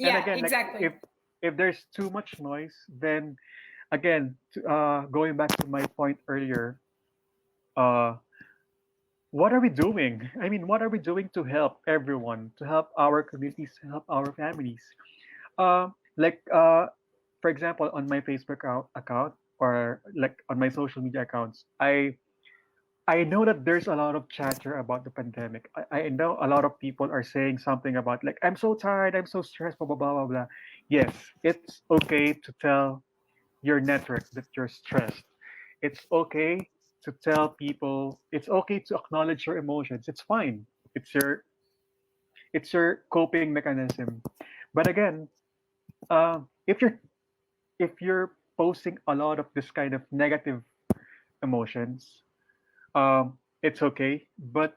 And Yeah, again, like exactly. if there's too much noise, then again, going back to my point earlier, uh, what are we doing? I mean, what are we doing to help everyone, to help our communities, to help our families? Like for example, on my Facebook account or like on my social media accounts, I know that there's a lot of chatter about the pandemic. I know a lot of people are saying something about like I'm so tired, I'm so stressed, blah blah blah blah blah. Yes, it's okay to tell your network that you're stressed. It's okay to tell people. It's okay to acknowledge your emotions. It's fine. It's your coping mechanism. But again, if you're posting a lot of this kind of negative emotions, it's okay. But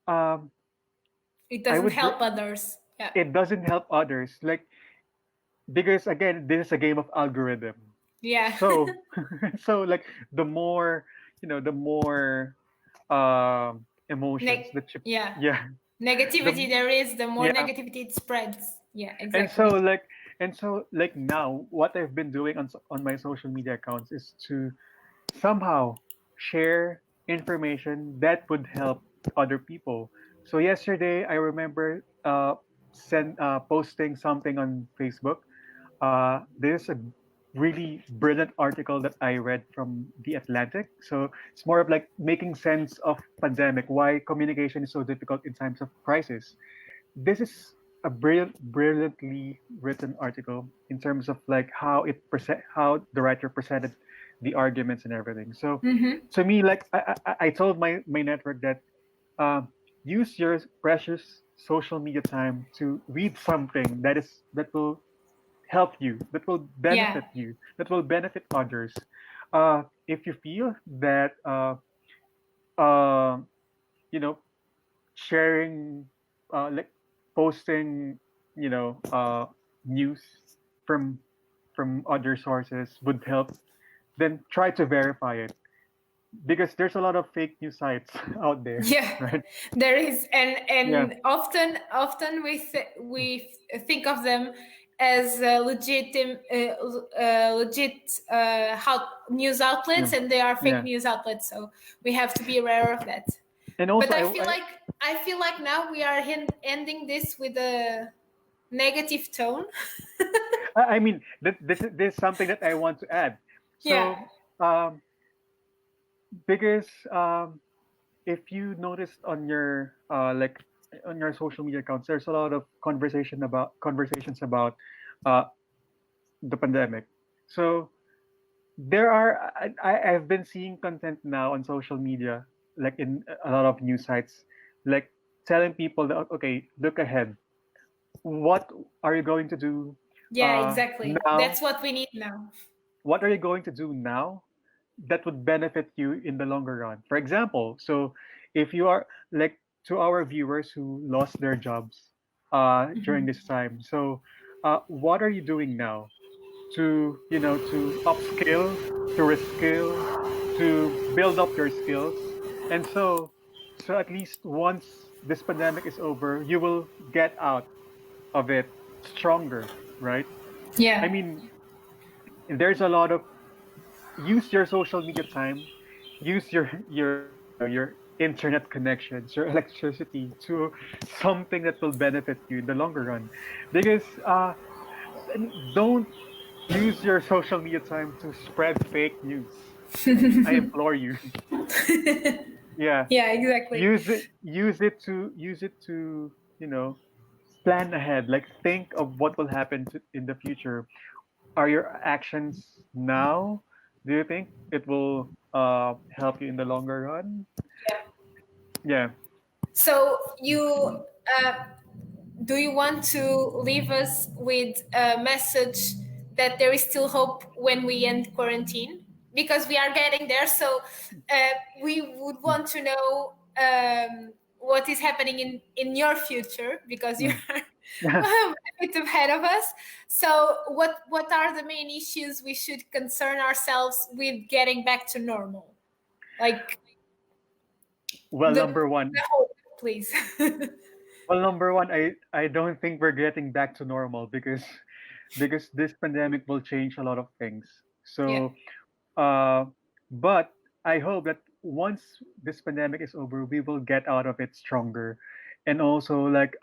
um, It I doesn't would help others. Yeah. it doesn't help others like because again this is a game of algorithm. Yeah. So so like the more the more emotions Neg- that you yeah. yeah Negativity the there is, the more yeah negativity it spreads. Yeah, and so exactly. like now what I've been doing on my social media accounts is to somehow share information that would help other people. So yesterday, I remember posting something on Facebook. There's a really brilliant article that I read from The Atlantic. So it's more of like making sense of pandemic, why communication is so difficult in times of crisis. This is a brilliantly written article in terms of like how the writer presented the arguments and everything. So Mm-hmm. to me, like I told my network that use your precious social media time to read something that will help you, that will Yeah. benefit you, that will benefit others. If you feel that uh, you know sharing like posting news from other sources would help, then try to verify it because there's a lot of fake news sites out there, Yeah, right? there is, Yeah. and often we think of them as legit how news Yeah. outlets, and they are fake Yeah. news outlets. So we have to be aware of that. And But also I I feel like now we are ending this with a negative tone. I mean this is something that I want to add. Yeah. So um because if you noticed on your on your social media accounts, there's a lot of conversations about uh, the pandemic. So there are I've been seeing content now on social media, like in a lot of news sites, like telling people that okay, look ahead. What are you going to do Yeah, exactly. now? That's what we need now. What are you going to do now that would benefit you in the longer run? For example, so if you are like to our viewers who lost their jobs during this time, so what are you doing now to to upskill, to reskill, to build up your skills, and so at least once this pandemic is over, you will get out of it stronger, right? I Yeah. mean, there's a lot of use your social media time, use your your internet connections, your electricity to something that will benefit you in the longer run, because I mean, don't use your social media time to spread fake news. I implore you. Yeah, Yeah, exactly. use it to plan ahead, like think of what will happen in the future. are your actions now, do you think it will help you in the longer run? Yeah. Yeah. So uh, do you want to leave us with a message that there is still hope when we end quarantine? Because we are getting there. So we would want to know what is happening in your future, because you're Mm. a bit ahead of us. So what are the main issues we should concern ourselves with getting back to normal? Like Well, number the one, hope, please. I don't think we're getting back to normal because this pandemic will change a lot of things. Yeah. So, uh, but I hope that once this pandemic is over, we will get out of it stronger, and also like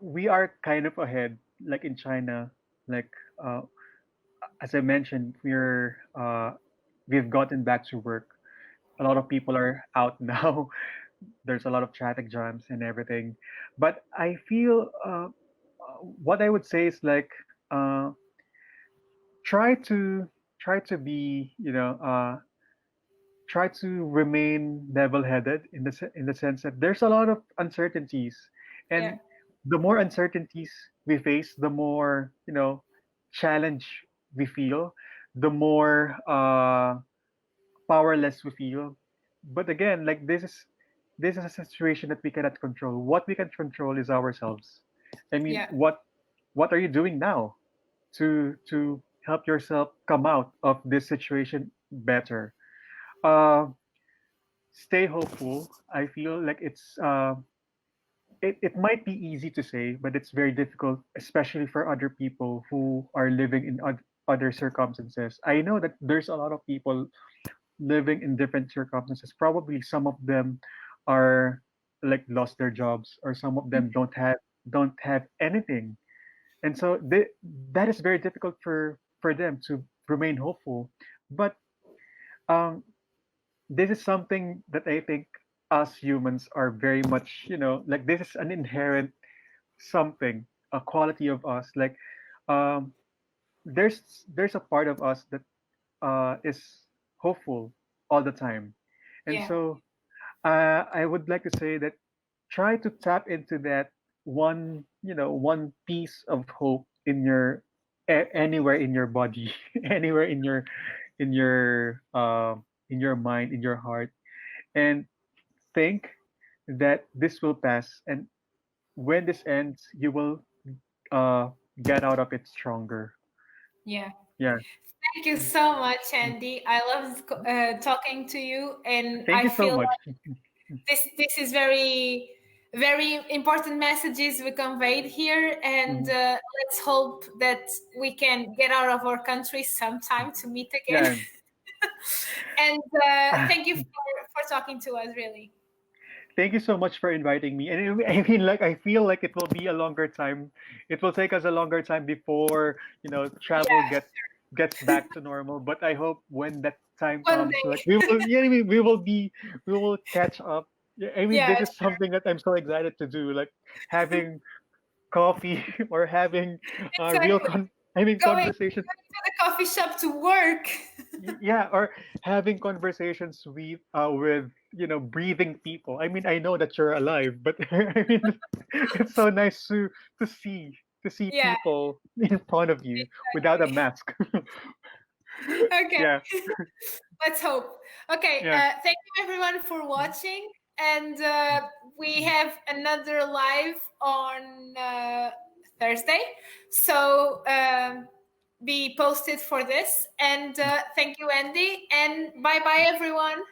we are kind of ahead, like in China, like uh, as I mentioned, we've gotten back to work. A lot of people are out now. There's a lot of traffic jams and everything, but I feel what I would say is like try to try to be try to remain level-headed in in the sense that there's a lot of uncertainties, Yeah. and the more uncertainties we face, the more challenge we feel, the more powerless we feel. But again, like this is a situation that we cannot control. What we can control is ourselves. I mean, Yeah. what are you doing now to help yourself come out of this situation better? Uh, Stay hopeful. I feel like it might be easy to say, but it's very difficult, especially for other people who are living in other circumstances. I know that there's a lot of people living in different circumstances. Probably some of them are like lost their jobs, or some of them don't have anything, and so that is very difficult for them to remain hopeful. But um, this is something that I think us humans are very much, like this is an inherent something, a quality of us. Like um, there's a part of us that is hopeful all the time, and Yeah. so I would like to say that try to tap into that one piece of hope in anywhere in your body, anywhere in your in your mind, in your heart, and think that this will pass, and when this ends, you will uh, get out of it stronger. Yeah. Yeah. Thank you so much, Andy. I love talking to you, and Thank I you so feel much. like this is very important messages we conveyed here, and Mhm. let's hope that we can get out of our country sometime to meet again. Yeah. And thank you for talking to us. Really. Thank you so much for inviting me. And I mean, like, I feel like it will be a longer time. It will take us a longer time before, travel Yeah. gets back to normal. But I hope when that time One comes, like, day. I mean, we will catch up. Yeah, I mean, Yeah. this is something that I'm so excited to do, like having coffee or having Exactly. Going conversations. to the coffee shop to work. Yeah, or having conversations with breathing people. I mean, I know that you're alive, but I mean, it's so nice to see Yeah. people in front of you without a Exactly. mask. Okay. Yeah. Let's hope. Okay. Yeah. Thank you everyone for watching, and we have another live on Thursday. So be posted for this, and thank you, Andy, and bye bye everyone.